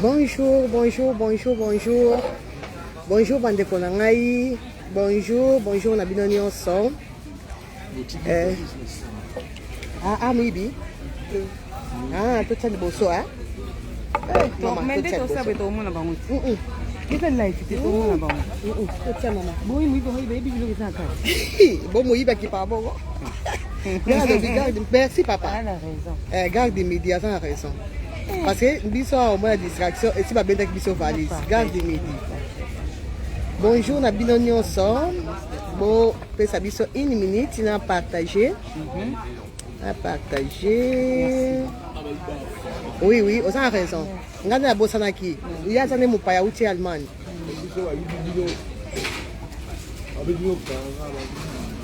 Bonjour, bonjour, bonjour, bonjour. Bonjour, bande konangai. Bonjour, bonjour, na bino nyonso. Mibi. To tshani boso, Mama, mais dès que ça va être au monde là-bas. Qu'est-ce que là, tu t'es au monde là-bas? To tshani mama. Bon, il va y baby, il va Bon, moi, il va qui pas bon. Merci, papa. Elle a raison. Garde des médias, ça a raison. Parce que biso au moins la distraction et si ba benda biso valise. Garde des médias. Bonjour, na bino nyonso. Bon, pesa biso une minute na partager. À partager. Oui, oui, on a raison. Ngana na bosana ki. Il y a zane mupaya uti Allemagne.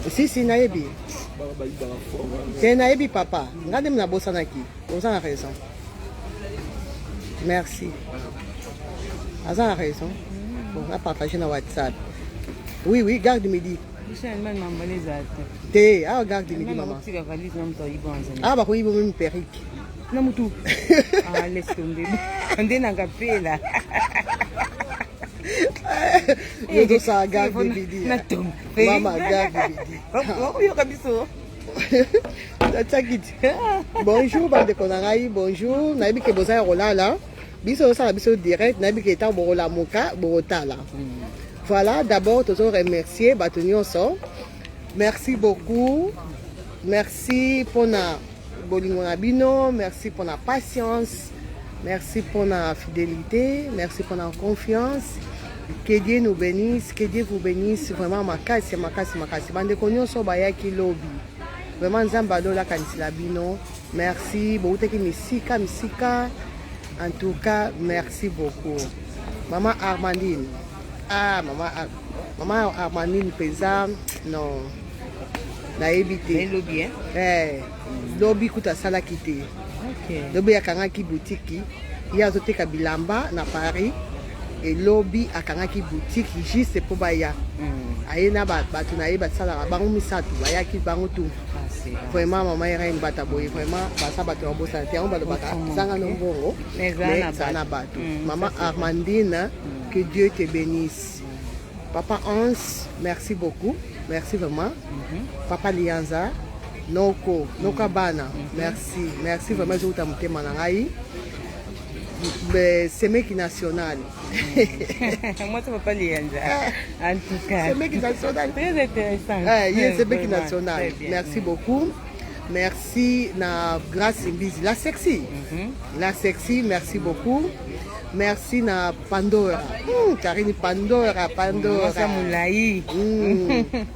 Si naebi. C'est naebi papa. Ngana na bosana ki. On a raison. Merci. On a raison. Bon, on a partagé dans WhatsApp. Oui, oui, garde midi. Garde midi, maman. Bah, oui, vous même perruque. Non, mais tout. Laisse tomber. On est dans le café là. Je dois garde midi. Maman, garde midi. Bonjour, bande konangai. Bonjour. Nabi ke boza rolala. Biso ça biso direct. Nabi ke ta borola moka borotala. Voilà, d'abord, tous remercier Batonionso. Merci beaucoup. Merci pour la bolingonabino. Merci pour la patience. Merci pour la fidélité. Merci pour la confiance. Que Dieu nous bénisse. Que Dieu vous bénisse. Vraiment, makasi. Bande konionso bayaki lobby. Vraiment, Zambado la kansilabino. Merci. Bouteki misika. En tout cas, merci beaucoup. Maman Armandine. Maman Armandine Pesa, non. Na évité. Lobby, Lobby kuta sala kité. Ok. Lobby akangaki boutique. Il y a zote kabilamba na Paris. Et lobby akangaki boutique juste pour baya. Aïna batu na yeba sala bango misatu bayaki bango tout. Vraiment maman ira bata boy vraiment basa batu bosa te on ba bata zanga no bongo. Mais zana batu. Maman Armandine, que Dieu te bénisse. Papa Hans, merci beaucoup. Merci vraiment. Papa Lianza, Noko Bana, merci. Merci vraiment, je vous t'aime manangai. C'est mec national. Moi, c'est Papa Lianza. En tout cas. C'est mec national. Très intéressant. C'est mec national. Merci beaucoup. Merci na grâce Mbizi. La sexy. La sexy, merci beaucoup. Merci na Pandora. Karine Pandora.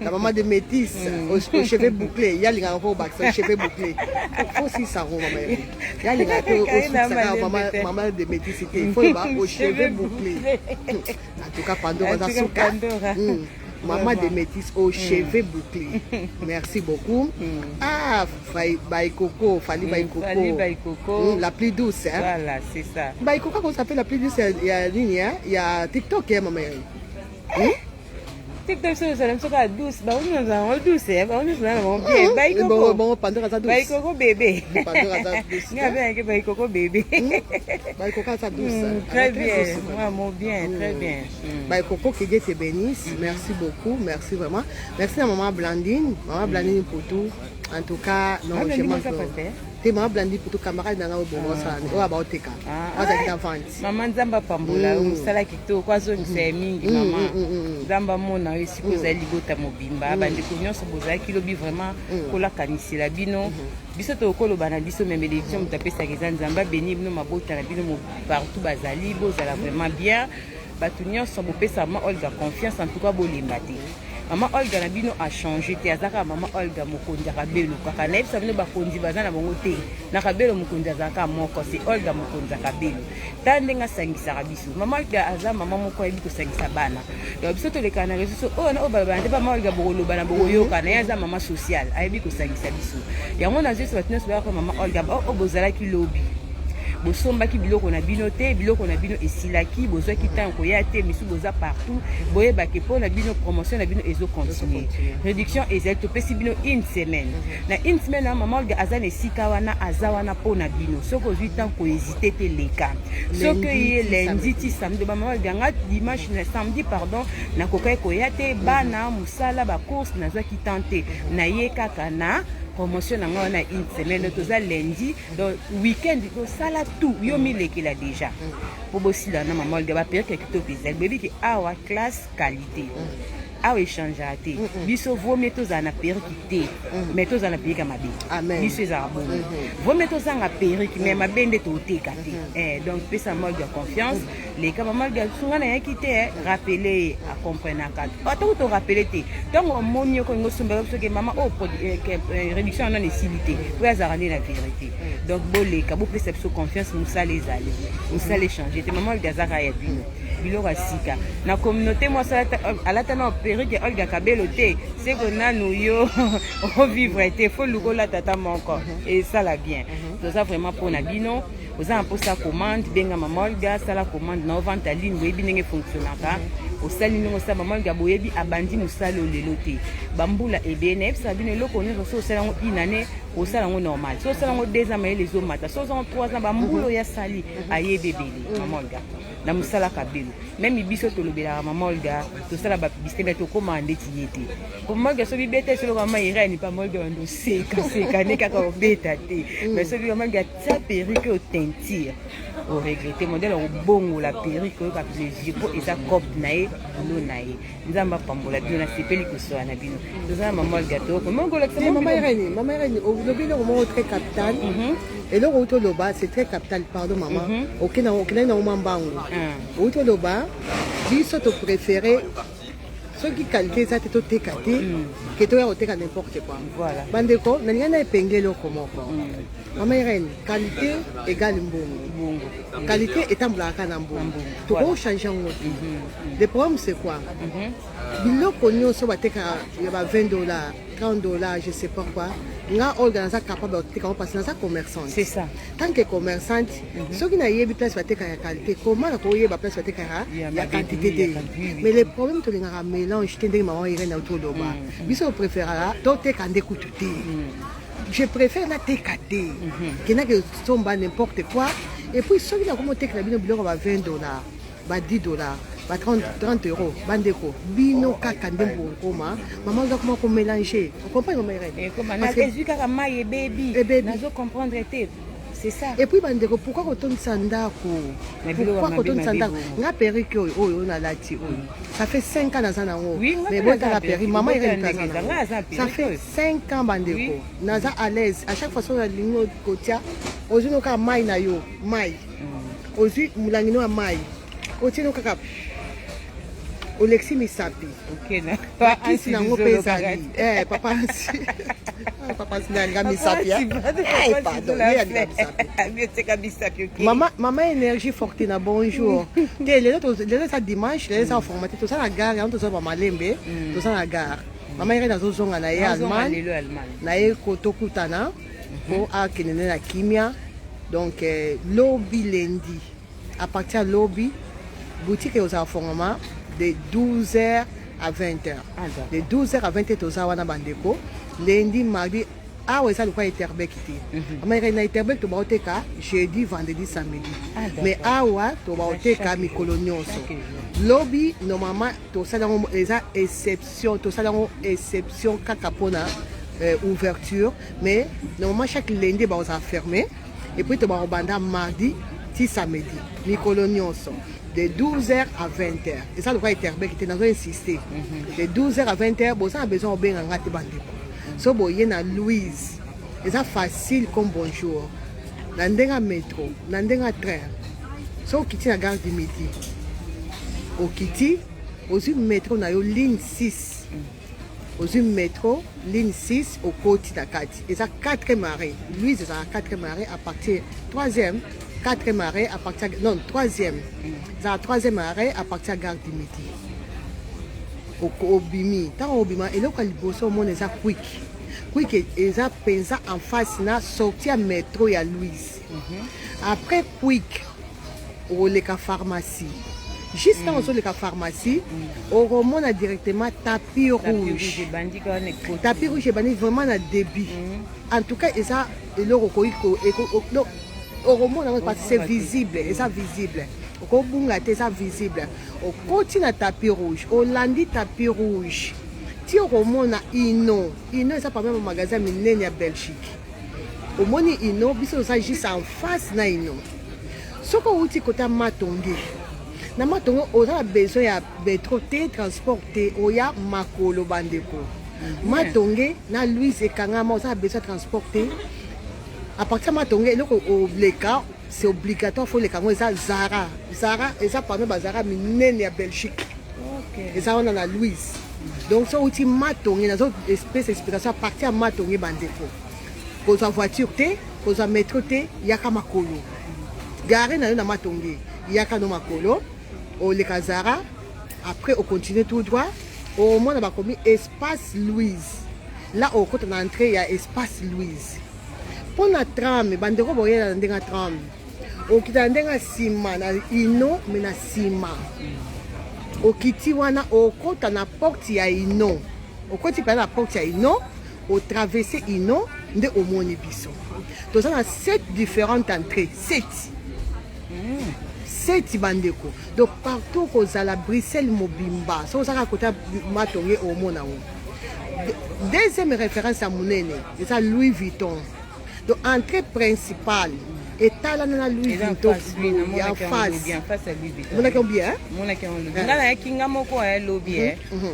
La maman de métis aux cheveux bouclés. Il y a les enfants aux cheveux bouclés. Il faut aussi ça, maman. Il y a les maman de métis. Il faut aux cheveux bouclés. En tout cas, Pandora. Maman de métis aux cheveux bouclés. Merci beaucoup. Baïkoko, Fali Baïkoko. La plus douce. Voilà, c'est ça. Baïkoko, comment ça s'appelle la plus douce? Il y a ligne, il y a TikTok, maman. TikTok, c'est douce. On est douce, on est bien. Bon, Pandora, ça douce. Baïkoko bébé. Pandora, ça douce. Il y a bien Baïkoko bébé. Baïkoko, ça douce. Très bien, vraiment bien, très bien. Baïkoko, que Dieu te bénisse. Merci beaucoup, merci vraiment. Merci à maman Blandine. Maman Blandine pour tout. En tout cas, non, je m'en fais. C'est maman Blandine pour tout camarade dans le bon Maman Zamba Pambola, Sala Kito, Kwazo Nsemi, maman. Zamba Mona, ici, vous allez ligota mobimba. Bande Cognon, ce beau qui lobby vraiment, Kola Kanisi, la bino. Bisoto Okolo Banadiso, même l'élection, vous tapez sa raison, Zamba, béni, nous, ma beauté, la bino, partout, Bazali, vous allez vraiment bien. Batunion, son beau père, Olga, confiance, en tout cas, beau limbati. Maman Olga Nabino a changé. Azaka maman Olga Mokondi Kabelo. Kaka naïf ça venu bakondi bazana bangote. Na Kabelo Mokondi Azaka moko c'est Olga Mokondi Kabelo. Tandenga sangisa rabisu. Maman Olga aza maman moko ebi ko sangisa bana. Ya biso to le kana reso oh na obaba nde ba maman Olga bogolo bana bogoyo kana yaza maman social. Ebi ko sangisa biso. Ya ngona zeso batino so ba maman Olga o bozala ki lobby. bosombaki biloko na bino te biloko na bino esilaki bozwaki ntango koya te misu boza partout boyebaki mpo na bino promotion na bino ezocontinue réduction ezali topesi bino une semaine na une semaine na mama olga aza na esika wana aza wana mpo na bino soki ozwi ntango kohésite te leka soki ye lundi ti samedi mama olga nga dimanche na samedi pardon nakokai koya te bana mosala bacourse nazwaki temps te naye kaka na promotion na nga wana une semaine toza lundi donc weekend tosala tout yo milekela déjà po bosila na mama olga baperike kitoko ezali boyebi awa classe qualité awa échangera te biso vomi tozala na periki te mais tozala na periki ya mabe biso ezala bongo vomi tozanga periki mais mabe nde toteka te donc pesa molga confiance leka bamolga sunga na yaki te rappele akomprenaka atako torapele te ntango omoni yo kolingo sombaka biso ke mama réduction wana esili te oyo azalaka nde na vérité donc boleka bopesa biso confiance mosala ezali mosala échange te mama olga azaka ya bino biloko ya sika na communauté mwasi alata na perike olga kabelo te seko nanu yo ovivre te fo lukola tata moko esala bien toza vraiment mpona bino oza na mposa commande benga mama olga sala commande na ovente a ligne boyebi ndenge fonctionnaka osali ndenge osala mama olga boyebi abandi mosala olelo te bambula ebene yebisaka bino eloko nyonso so osala yango inane osala yango normal so osala yango 2 ans mayele ezomata so osala yango 3 ans bambula oyo asali ayebi ebele mama olga na mosala kabelo même biso tolobelaka mama olga tosala babisite me tokómaa ndeti ye te mama olga so bibeta esoloko mama irani pa mama olga wando seka ne kaka obeta te mais soki mama olga tia perike otentire oregrete modele obongola perike oyo baplaisir mpo eza copte na ye lo na ye nzambe apambola bino nasepeli kosola na bino toza na mama olga toko mama irani olobi eloko moko très capital eloko outi oloba c'est très capital pardon mama okendaki nango mwa mbangu outi oloba biso topréféré soki qualité eza te toteka te ke toya koteka n'importe quoi bandeko nalinga na epenge eloko moko mama irene qualité égale mbongo qualité etambolaka na mbongo tokochange yango te le problème c'est quoi biloko nyonso batekaka ya ba 20 dollars 30 dollars je sais pas quoi nga olga naza capable otekamo parce que naza commerçante c'est ça tant que commerçante soki nayebi place bateka ya qualité komaka koyeba place batekaka ya quantité te mais le problème tolingaka mélange te ndenge mama irene auti oloba biso opréféraka toteka nde kutu te je préfère nateka te kenake somba n'importe quoi et puis soki nakomi otekela bino biloko ba 20 dollars ba 10 dollars ba 30 euros bandeko bino kaka nde mbokoma mama oza koma komélanger okomprendre mama irene ezwi kaka mai ebebi nazo comprendre te c'est ça et puis bandeko pourquoi kotondisa ndako nga perike oyo nalati oyo ça fait 5 ans naza nango mais botala perike mama irene ça fait 5 ans bandeko naza à l'aise à chaque fois so nalingi kotia ozwi no kaka mai na yo mai ozwi molangi no ya mai otie no kaka olexi misapi pakisi nango mpe ezali papa nalinga misapi mama énergie forte na bonjour te lelo eza dimanche lelo eza informatique toza na gare yango toza bamalembe toza na gare mama irene azozonga na ye allemagne na ye tokutana po akende nde na kimia donc lobi lendi à partir ya lobi boutique ozala fongama de 12h à 20h. De 12h à 20h, tu as bandeko. Lundi, mardi, awa eza lokwa Etterbeek te. Ama na Etterbeek to baoteka jeudi, vendredi, samedi. Mais awa to baoteka mikolo nyonso. Lobby normalement to salango eza exception, to salango exception kaka pona ouverture, mais normalement chaque lundi ba oza fermé et puis to ba banda mardi, ti samedi. Mikolo nyonso. De 12h à 20h. Et ça, le roi Etterbeek était dans un insisté. De 12h à 20h, vous avez besoin de bien en gâte bandeko. So, vous avez na Louise. Et ça, facile comme bonjour. Nandenga métro, nandenga train. So, vous quittez la gare du midi. Vous quittez, vous avez métro, na yo ligne 6. Vous avez métro, ligne 6, au côté de la 4. Et ça, 4e arrêt. Louise, c'est la 4e arrêt à partir 3e. 4e arrêt à partir non 3e c'est la 3e arrêt à partir de gare du midi au bimi tant au bima et là quand il bosse au monde ça quick Quick eza pensa en face na sortir métro ya Louise. Après quick oleka pharmacie. Juste quand on la pharmacie, on remonte directement tapis rouge. Tapis rouge est vraiment à débit. En tout cas, ça on remonte parce que c'est visible, c'est visible. On c'est visible. On continue à tapis rouge. On lundi tapis rouge. Si on remonte à Ino, Ino c'est pas même un magasin miné à Belgique. Au moins Ino, biso ça juste en face na Ino. Ce qu'on uti côté Matonge. Na Matonge, on a besoin ya métro te transporter oya makolo bandeko. Matonge na Louise et Kangama, on a besoin de transporter. À partir de Matonge, c'est obligatoire, il faut les Kangama, ça Zara. Zara, et ça parmi Zara minene à Belgique. Et ça on a la Louise. Donc ça outil Matonge, dans une espèce d'explication à partir de Matonge bandeko. Pour sa voiture te, pour sa métro te, yaka makolo. Garé na Matonge, yaka no makolo. Au les Zara. Après on continue tout droit. Au moins on a commis espace Louise. Là au côté d'entrée il y a espace Louise. Pour la trame, bandeko boye na ndenga trame. Au kita ndenga sima na ino mais na sima. Au kiti wana au côté na porte ya ino. Au côté pa na porte ya ino, au traverser ino nde au moni biso. Donc ça a 7 différentes entrées, 7. 7 bandeko. Donc partout qu'on a la Bruxelles Mobimba, ça on a côté Matonge au mona. Deuxième référence à Mounene, c'est à Louis Vuitton. Donc entrée principale et là na Louis Vuitton il en face à Louis Vuitton. Mon a bien mon a lobby na kinga moko ya lobby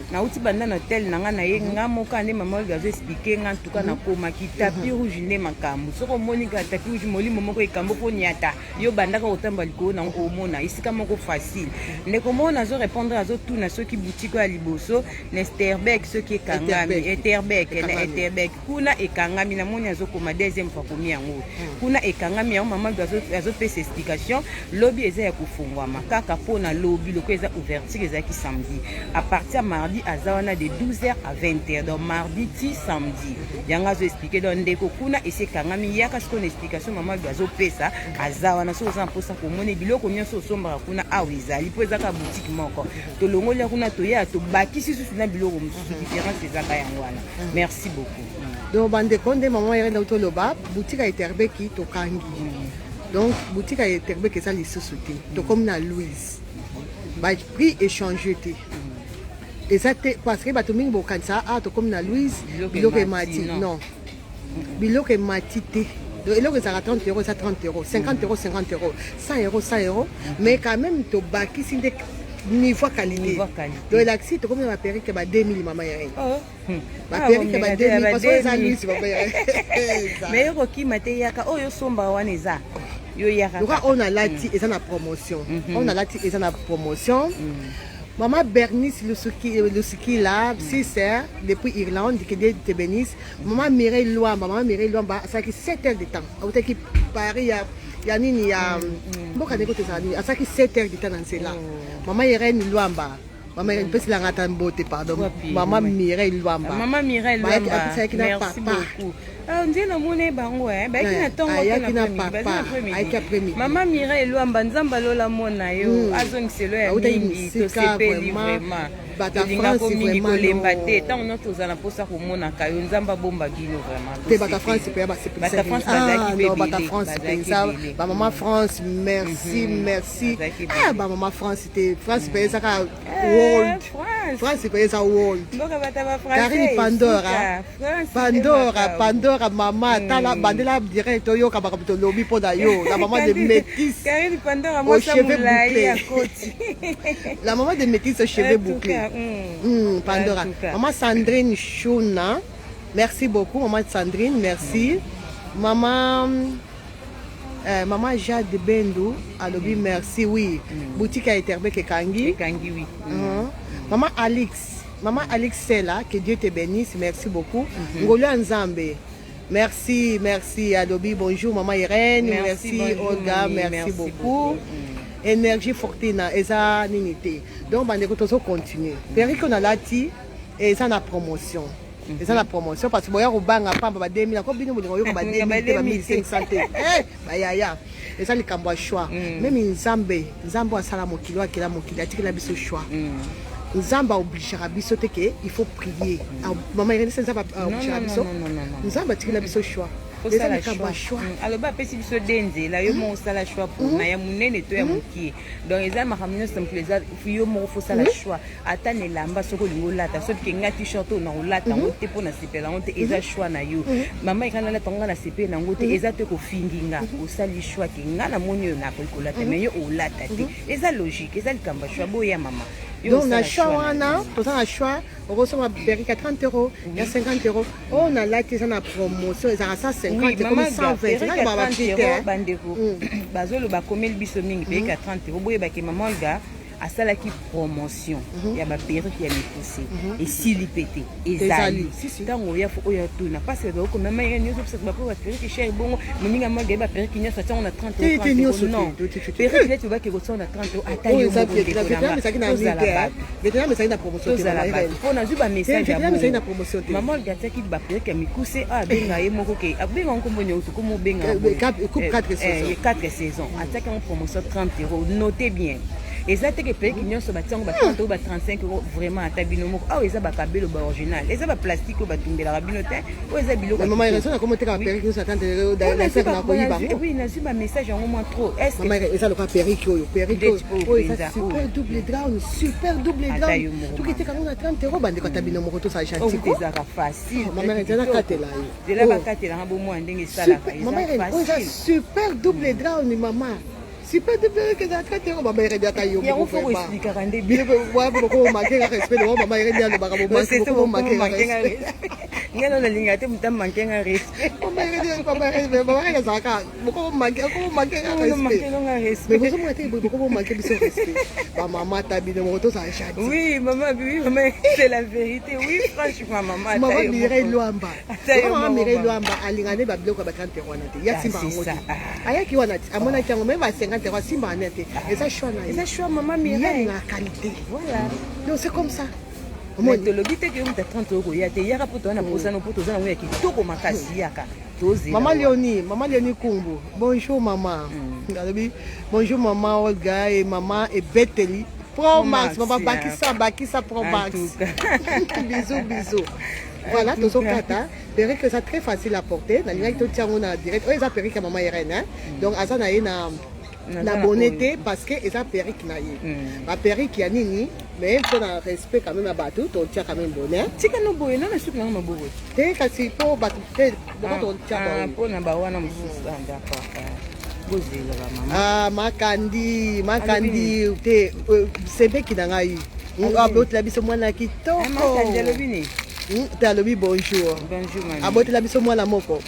na uti banda na hotel na nga na ye nga moko ande maman lui avait expliqué nga en tout cas na koma ki tapis rouge ne makambo soko moni ka tapis rouge molimo moko ekambo ko nyata yo banda ka otamba liko na omona isika moko facile ndeko mona zo répondre azo tout na soki boutique ya liboso Nesterbeck soki ekangami Etterbeck kuna ekangami na moni azo koma deuxième fois komi yango kuna ekangami ya maman doit faire ses explications. Lobby est à kufungwama kaka pona lobby le est ouverture est samedi à partir mardi à zawana de 12h à 20h donc mardi ti samedi yanga zo expliquer donc ndeko kuna et c'est kangami yaka ce qu'on explication maman doit faire ça à zawana so za posa ko mone biloko nyonso sombra kuna awizali po ezaka boutique moko to longolia kuna to ya to bakisi susu na biloko mususu différence ezaka yangwana. Merci beaucoup. Donc bande konde maman yere na utoloba boutique a Etterbeck to kangi. Donc boutique a Etterbeck ça les sociétés to comme na Louise. Ba prix échangé té. Et ça parce que ba to mingi bokansa to comme na Louise biloko mati non. Biloko mati té. Donc il y a 30 €, ça 30 €, 50 €, 50 €, 100 €, 100 €, mais quand même to baki sinde niveau qualité. Donc il accepte comme ma perruque ba 2000 maman yere. Ma perruque ba 2000 parce que ça lui c'est pas yere. Mais yo ki mate yaka oyo somba wana eza. Yo yaka. Donc on a lati et ça na promotion. On a lati et ça na promotion. Maman Bernice le ski là, c'est ça depuis Irlande qui te bénisse. Maman Mireille Luamba, ça qui 7 heures de temps. Au qui Paris ya nini ya mboka neko tezali asaki 7 heures de temps dans cela. Maman Irene Luamba. Maman Irene pesi la ngata mbote pardon. Maman Mireille Luamba. Maman Mireille Luamba. Merci beaucoup. On dit na mone bango ba kina tongo na premier. Maman Mireille Luamba nzamba lola mona yo azoniselo ya mingi to sepeli vraiment. Bata France c'est vraiment tant on tous à la posa ko mona ka yo nzamba bomba gino vraiment. Te Bata France c'est pas c'est Bata France Bata France c'est ça. Ba maman France merci. Ah ba maman France c'était France paye ça world. France paye ça world. Karine Pandora maman tala bandela direct yo ka ba to lobby po da yo la maman de métis. Karine Pandora moi ça moulay à côté. La maman de métis aux cheveux bouclés. Pandora. Maman Sandrine Chouna, merci beaucoup. Maman Sandrine, merci. Maman Jade Bendou, alobi merci, oui. Boutique à Etterbeck et Kangi. Kangi, oui. Maman Alix Sela, que Dieu te bénisse, merci beaucoup. Ngolo Nzambe. Merci, Adobe, bonjour. Maman Irène, merci Olga, merci beaucoup. Énergie Fortina, eza ninité. Donc, on va continuer. Perrique, on a lati et ça, la promotion. eza na promotion parce que boya kobanga pamba ba 2000 ko bino bolingo yoko ba 2000 ba 1500 te bayaya eza likambo ya choix même nzambe asala mokili akela mokili atikela biso choix nzambe aobligera biso te ke il faut prier mama Irene nzambe aobligera biso nzambe atikela biso choix eza likambo ya choix aloba apesi biso de nzela yo moko osala choix mpona ya monene to ya mokie donc eza makambo nyonso mokili eza yo moko fosala choix ata na elamba soki olingi olata soki ke nga t-shirt oyo na olata yango te mpo na sepela yango te eza choix na yo mama ekana olata ngo na sepele nango te eza te kofingi nga osali choix ke nga na moni oyo nakoki kolata mais yo olata te eza logique eza likambo ya choix boya mama donc na choix wana toza na choix okosoma perike ya 30 euros ya 50 euros oyo nalati eza na promotion ezalaka 150 comme 120 bandeko bazoloba bakomeli biso mingi perike ya 30 euros boyebake mama olga asalaki promotion ya baperike ya mikuse esili pete ezali ntango oya fo oyo atuna parce que mama Irene nyonso parce que bapo baperike cher bongo moninga mwa gaye baperike nyonso atango na 30 euros non perike leti obaki kosala na 30 euros ata yo mpo nazwi bamessage ya mama olga atiaki baperike ya mikuse abenga ye moko ke abenga nkombo nyonso komo obenga 4 saison atiaki yango promotion 30 euros notez bien eza teke perike nyonso batiango ba 30 euros ba 35 euros vraiment ata bino moko awa eza bakabelo ba original eza baplastique oyo batumbelaka bino te oyo eza biloko oui nazwi bamessage yango mwa trop eza loka perike oyo eza super double drown tokiteka yango na 30 euros bandeko ata bino moko tosala gentil ezaka facile eza nakatela yo eza bakatelanga bomwa ndenge esalaka eza super double drown mama super double que ça traite on mama Irene aka yo yango faut expliquer rende bien ko manquer respect de mama Irene ya lobaka bo c'est tout manquer respect ngelo na linga te mutam manquer respect mama Irene zaka ko manquer respect mais vous montez beaucoup manquer biso respect maman tabine mo to ça chat oui maman c'est la vérité oui franchement maman Irene Luamba alingane ba biloko ba 30 euros na te ya simba ngoti ayaki wana amona kiango même ba 50 euros simba na te eza choix na eza choix maman Mireille la qualité voilà donc c'est comme ça moi te lobi te ke muta 30 euros ya te yaka poto na posana poto za na ki toko makasi yaka tozi maman Léonie Kumbu bonjour maman bonjour maman Olga et maman et Beteli Pro Max maman Bakisa Pro Max bisous voilà tozokata perike eza très facile à porter na lingaki totiango na direct oyo eza perike ya mama Irene donc aza na ye na bonete parce que eza perike na ye baperike ya nini mais mpo na respect quand même ya bato totia quand même bonnet tika no boye nana suki nango maboko te kasi mpo bato te boko totia mpona bawana mosusu bozela bamama makandi te sebeki na ngai abotela biso mwana kitoko te alobi bonjour abotela biso mwana moko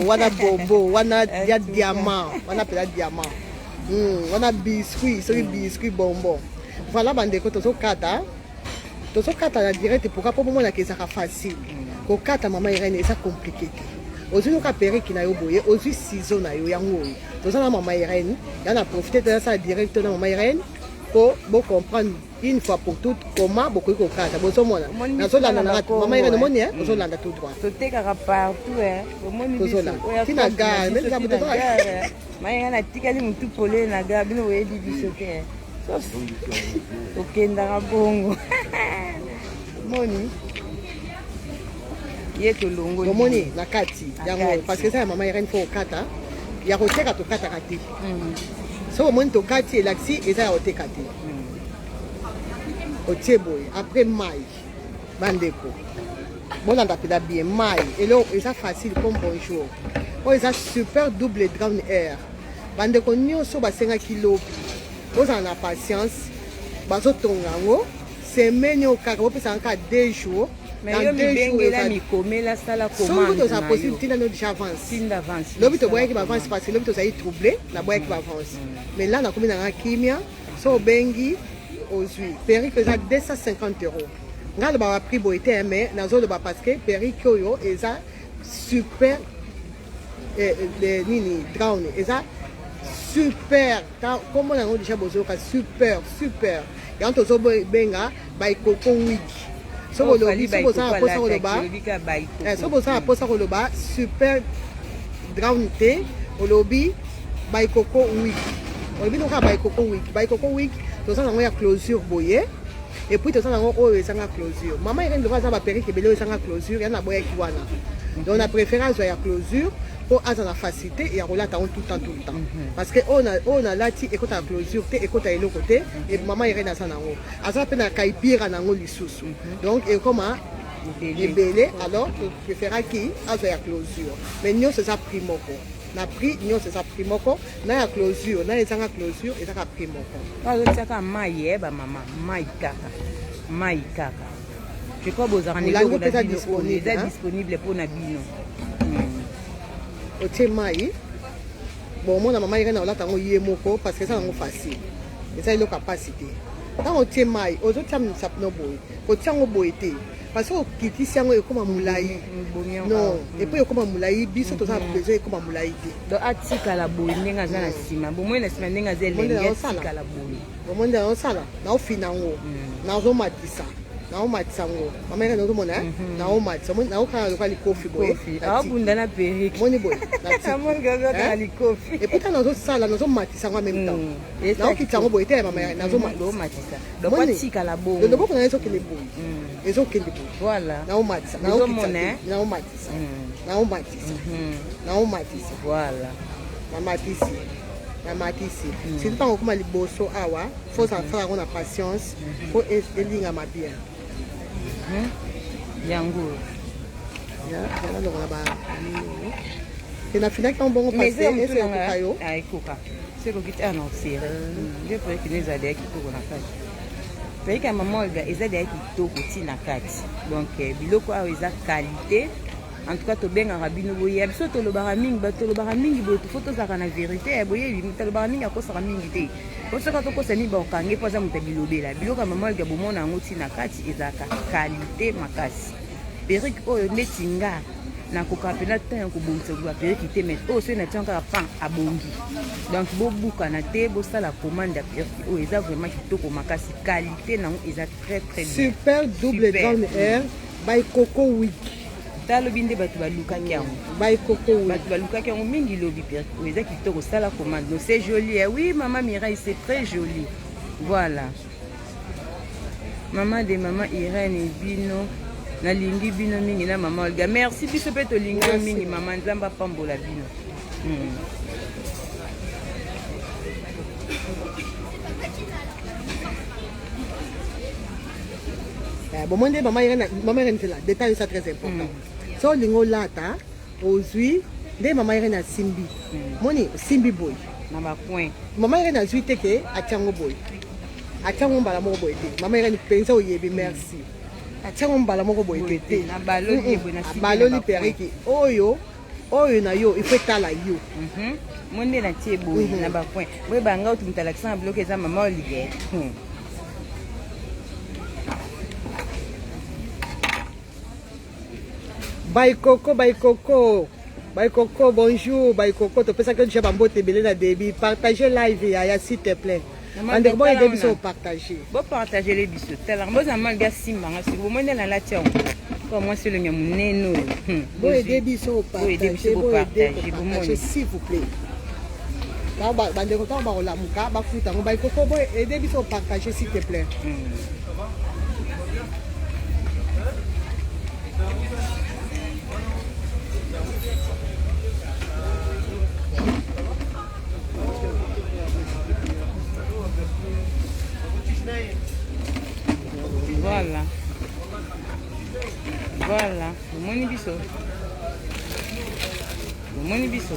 wana bobo wana ya diamant wana pela diamant wana biscuit soki biscuit bonbon voilà bandeko tozokata na direct pourquoi mpo momonaka ezaka facile kokata mama Irene eza compliqué te ozwi noka perike na yo boye ozwi ciseau na yo yango oyo toza na mama Irene ya na profite tozasala direct na mama Irene po bocomprendre une fois pour toutes comment bokoki kokata bozomona nazolanda na mama Irene omoni ozolanda tout droit totekaka partout tina gare mayanga natikali motu pole na gare bino oyebi biso te tokendaka bongo moni ye tolongo omoni na kati yango parce que eza ya mama Irene fo okata ya koteka tokataka te so omoni tokati elakisi eza ya koteka te otie boye après mai bandeko bolanda mpela bien mai eloko eza facile comme bonjour oyo eza super double drown air bandeko nyonso basengaki lobi ozala na patience bazotonga yango semaine oyo kaka bopesaka kaka 2 jours soki toza possible ntina no déjà avance lobi toboyaki baavance parce que lobi tozali troublé naboyaki baavance mais là nakomi nanga kimia so obengi ozwi perike eza 250 euros ngai lobaka prix boye te mais nazoloba parce que perike oyo eza super nini drown eza super kombo nango déjà bozoyoka super yango tozobenga baekoko wiki So bolobi so boza na posa koloba. So boza na posa koloba super drown te olobi baikoko week. Olobi noka baikoko week. Baikoko week toza nango ya closure boye. Et puis toza nango oyo ezanga closure. Mama irene loba za ba perruque ebele ezanga closure ya na boya ki wana. Donc on a préféré ya closure pour avoir la facilité et à relater tout le temps. Parce que on a là ti écoute la closure, écoute à l'autre côté et maman irene na ça nango. Asa pe na kaipira nango lisusu. Donc et comment ebele alors préféré qui a la closure. Mais nous c'est ça primoko. Na prix nous c'est ça primoko na ya closure na ezanga closure et ça ka primoko. Pas ça ka mai ba maman mai kaka. Je crois que vous avez disponible pour Nabino. Ote mai. Bon, moi, maman, il y a un yemoko parce que ça c'est facile. Et ça, il a la capacité. Quand on tient mai, aux autres, ça ne boy. Au tient au boité. Parce que qui tient comme un moulaï. Non. Et puis, comme un moulaï, biso, tout ça, besoin comme un moulaï. Donc, atika la boy, n'enga zana sima. Bon, moi, la semaine, n'enga zélé, atika la boy. Bon, moi, dans ça là, na au finango, na au matisa. Na o matsango mama eka ndo mona na o matsa na o kana lokali coffee boy ah bunda na perrique moni boy na mon gaga na li coffee et pourtant nazo sala nazo matisa en même temps na o kitsango boy te mama nazo matisa donc pas tika la bo donc beaucoup na ezo kele boy ezo kele boy voilà na o matisa na o kitsango na o matisa na o matisa na o matisa voilà na matisi na matisi c'est tout comme liboso awa faut ça faire on a patience faut elinga ma bien yango ya lo ba et na final quand bon passer et c'est kayo ay koka c'est ko kiti ana ofsir je peux que nous aider qui ko na kati parce que maman olga ezade ki to ko ti na kati donc biloko a eza qualité. En tout cas, tu bien en rabino boye. Absolument, tu le baraming, tu le baraming, tu photos à la vérité. Boye, tu le baraming à cause de ramingité. Pour ce que tu connais pas, quand il faut ça monter bilobé là. Bilo comme maman, il y a beaucoup de monde qui n'a qu'à dire qualité makasi. Perrique oh netinga. Na kokapela tant ko bonse ko perrique te met oh c'est na tanga pan abongi. Donc bo buka na te bo ça la commande à perrique oh eza vraiment kitoko makasi qualité na eza très très bien. Super double grande air by Coco Week. Talo binde batu baluka kiango bay koko batu baluka kiango mingi lobi pia eza kitoko sala commande no c'est joli oui maman Mireille c'est très joli voilà maman de maman Irène bino na lingi bino mingi na maman Olga merci biso pe to lingi mingi maman nzamba pambola bino bon moi maman Irène c'est là détail ça très important. So lingo lata ozui nde mama irene na simbi moni simbi boy na ba coin mama irene na zui teke atiango boy atiango mbala moko boy te mama irene penza oyebi merci atiango mbala moko boy te na baloli boy na simbi baloli periki oyo na yo il faut tala yo monde na tie boy na ba coin boy banga utumtala kisanga bloquer za mama Olivier By Coco, bonjour, By Coco, tu peux ça que tu as un beau tébélé dans débit, partagez live, s'il te plaît. On est bon et des bisous partager. Bon partager les bisous. Tellement bon ça mal gars simba, si vous m'en allez la tiens. Comme moi c'est le mien neno. Bon et des bisous partager, s'il vous plaît. Là bande ko ta ba la muka ba futa ngo By Coco bon et des bisous partager s'il te plaît. Voilà. Voilà. Bomoni biso. Bomoni biso.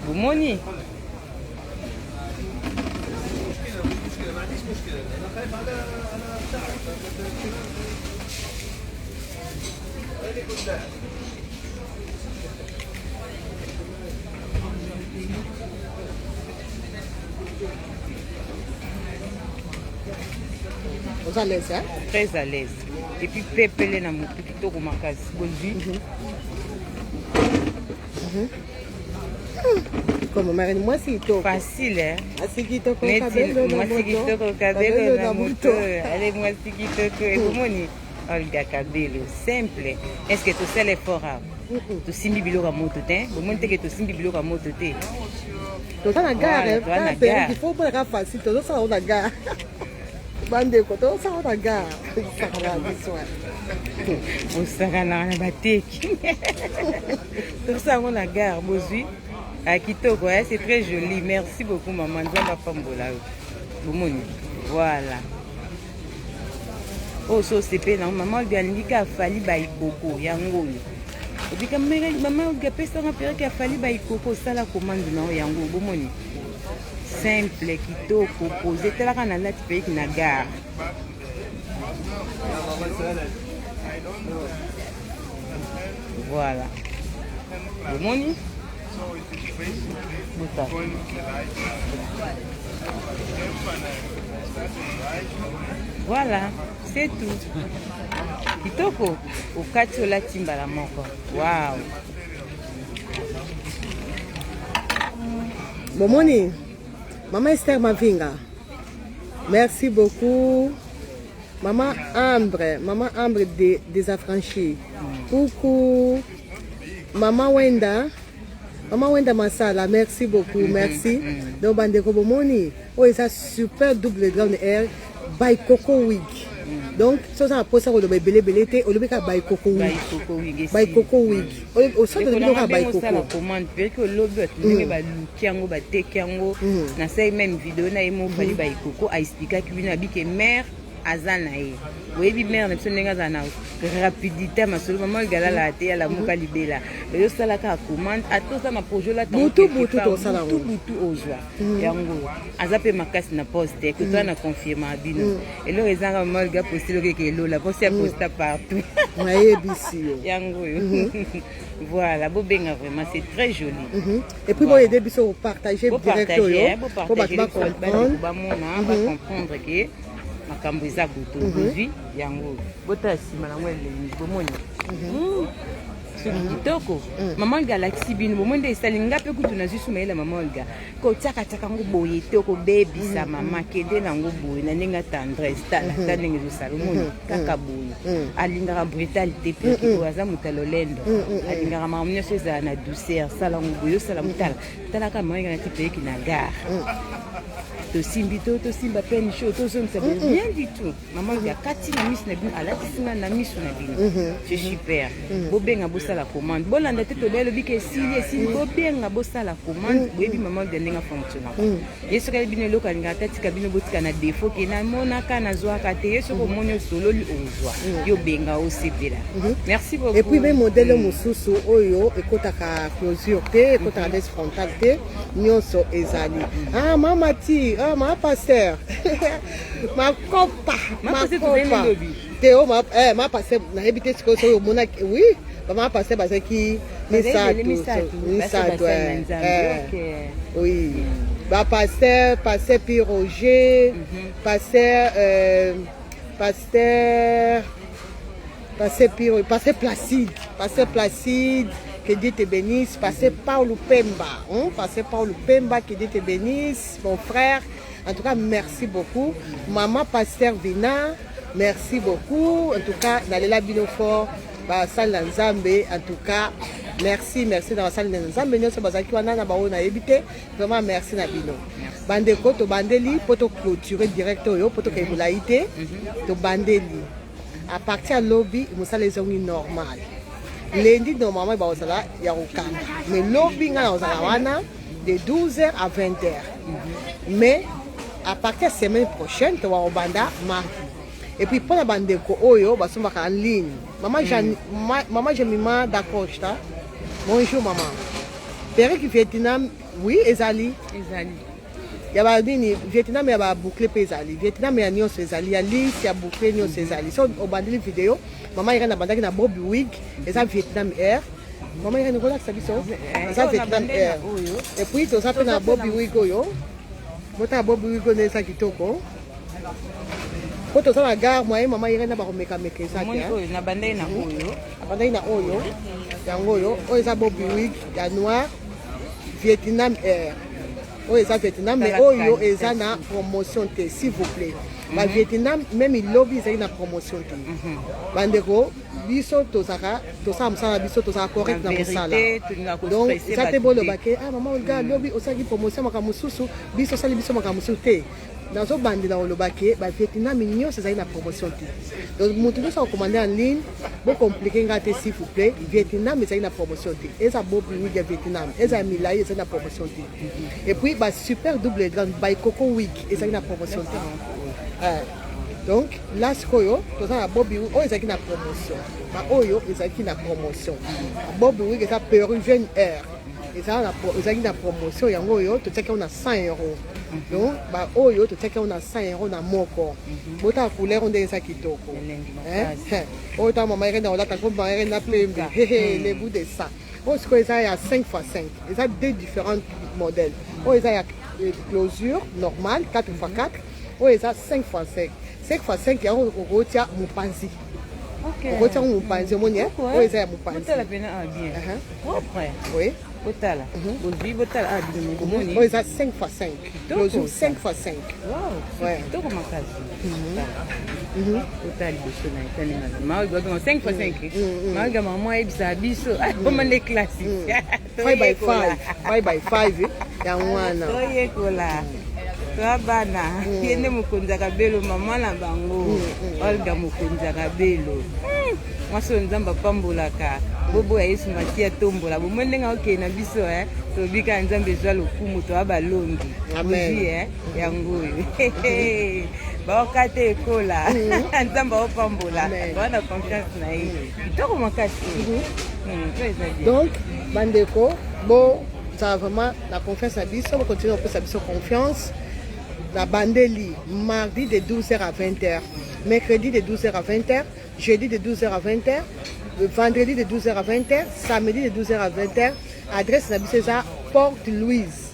Bomoni. Vous à l'aise, hein? Très à l'aise. Et puis pépélé na mutu kitoko makasi. Bonjour. kitoko mama Irene, mwasi kitoko. Facile, hein? Mwasi kitoko Neti, kabelo na mwasi moto. kitoko kabelo na moto. Allez, mwasi kitoko. Et comment ni? Olga Kabelo, simple. Est-ce que tu sais l'effort? Tu simbi biloko à moto, t'es? Au moins, que tu simbi biloko à moto, t'es? Toza na gare, il faut pas la facile, toza ça na gare. Bandeko, toza ça na gare. On sera na bateki. Tout ça on la gare, bozui. À kitoko, c'est très joli. Merci beaucoup maman. Nzamba pambola. Bomoni. Voilà. Oh so c'est pe na maman ganika fali ba ikoko yango. Obika maman gapesa na pere ki fali ba ikoko sala commande na yango bomoni. Simple kitoko posé tela kana la pe na gare. Voilà. Bomoni. Voilà, c'est tout. Kitoko, au katio la timba la moko. Waouh. Bomoni, maman Esther Mavinga, merci beaucoup. Maman Ambre des affranchis. Coucou. Maman Wenda Masala, merci beaucoup, merci. Donc, Bandeko Bomoni, oh, c'est super double ground air by Coco Wig. Donc, ça, ça a posé au belé belé, au lobby by Coco Wig. By Coco Wig. Au centre de l'eau, by Coco. La commande, parce que l'objet, nous va lukiango, ba tekiango, na say même vidéo, na emo fali by Coco, a expliqué que une habite mère. Azanae. Oui, bi mère na sonenga zana rapidité ma solo maman galala te ya la muka libela. Yo sala ka commande ato ça ma projet la butu to sala butu ozwa. Yango azape makasi na poste que toi na confirmer bino. Et le rezanga maman ga poster le que lo la poster posta partout. Maye bisio. Yango. Voilà, bobenga vraiment c'est très joli. Et puis bon aider biso partager directement pour comprendre que makambo eza butu bozwi yango bota sima na ngwele bomoni soki kitoko mama olga alakisi bino bomoni nde esali ngape kutu nazwi sumayela mama olga kotiakatiaka yango boye te okobebisa mama kende nango boye na ndenge tendresse tala ta ndenge ezosala omoni kaka boye alingaka brutalité mpe oyo aza moto alolendo alingaka makambo nyonso ezala na douceur sala yango boye osala motala talaka mama olga nati peyeki na gare tosimbi tosimba peine chaud tozongisa bien du tout maman ya kati na misu na bino alatisinga na misu na bino c'est super bobenga bosala commande bolanda te tobela bika esili bobenga bosala commande boyebi maman ya ndenge fonctionne yesoka bino eloko alingaka tatika bino botika na défaut ke namonaka nazwaka te yesoka omoni osololi ozwa yo benga osepela merci beaucoup. Et puis même modèle mosusu oyo ekotaka closure te ekotaka des frontal te nyonso ezali mama ti ma pasteur ma copa Théo ma pasteur na habité ce que mona oui ma pasteur bazaki misato oui ba pasteur puis Roger pasteur Placide que Dieu te bénisse. Pasteur Paulo Pemba, que Dieu te bénisse, mon frère. En tout cas, merci beaucoup. Maman Pasteur Vina, merci beaucoup. En tout cas, dans la Bino fort, salle Nzambe. En tout cas, merci dans la salle Nzambe. Nous sommes vraiment merci Nabino. Bandeko to bandeli pour te clôturer directement pour te kebulaïté to bandeli. À partir de lobby, nous sommes les hommes normal. Lundi, normalement, il y a aucun. Mais lobby, de 12h à 20h. Mais à partir de la semaine prochaine, tu vas au banda mardi. Et puis pour la bande de Oyo, tu vas en ligne. Maman, j'ai mis d'accord. Bonjour, maman. Père qui Vietnam, oui, Ezali. Il y a des Vietnam, il y a bouclé Ezali. Vietnam, il y a Nyon Ezali. Il y a Lys, il y a bouclé Nyon Ezali. Si on bande de vidéo, maman, il y a un Bobby Wig, et ça Vietnam Air. Maman, il y a un relax, ça Vietnam Air. Et puis, tu as un Bobby Wig. Bota Bobby Wig, on est ça qui toko. Quand tu as la gare, moi, maman, il y a un méca ça. Na bandai na oyo. Bandai na oyo. Il y a un oyo. Il y a Bobby Wig, il y a noir. Vietnam Air. Oh, eza Vietnam, mais oyo eza na promotion te, s'il vous plaît. Ba Vietnam, même il lobby ezali na promotion te. Bandeko, biso tozaka mosala biso tozaka correct na mosala. Donc, eza te bolobake, ah maman olga lobby osaki promotion makambo mosusu, biso osali biso makambo mosusu te. nazobandela olobaki ba Vietnam nyonso ezali na promotion te. Donc moto nyonso akommande en ligne bocomplike nga te s'il vous plaît. Vietnam ezali na promotion te. Eza bobi wig ya Vietnam, eza milai ezali na promotion te. Et puis ba super double grande by Coco wig ezali na promotion te. Donc là sikoyo toza na bobi wig oyo ezali na promotion. Ba oyo ezali na promotion. Bobi wig eza Peruvian Air. ezali na promotion yango oyo totiaki na 100 euros. Donc ba oyo totiaki na 100 euros na moko. Bota couleur ndenge eza kitoko. Oyo ta mama irene olata ko ba irene na pembe. Les bouts de ça. Oyo siko eza ya 5x5. Eza deux différents modèles. Oyo eza ya closure normale 4x4. Oyo eza 5x5. 5x5 yango okotia mopanzi. Okotia mopanzi omoni oyo eza ya mopanzi. Botala pena bien. Propre. Oui. Botala. Bozwi botala bien omoni. Oyo eza 5x5. Closure 5x5. Wow. Ouais. Toko makasi. Botala liboso na etani na. Mawe gwa 5x5. Mawe ga mama ebisa biso. Comment les classiques. 5x5. 5x5 ya mwana. Oye kola. Bana yende mukonza kabelo mama na bango Olga mukonza kabelo mwaso nzamba pambolaka bobo ya Yesu matia tombola bomende nga okay na biso to bika nzambe zwa lokumu to abalongi amen yango ba okate ekola nzamba opambola bana confiance na ye kitoko makasi donc bandeko bo ça vraiment la confiance à biso on continue à biso confiance. La bandeli, mardi de 12h à 20h, mercredi de 12h à 20h, jeudi de 12h à 20h, vendredi de 12h à 20h, samedi de 12h à 20h. Adresse Nabiseza, Porte Louise.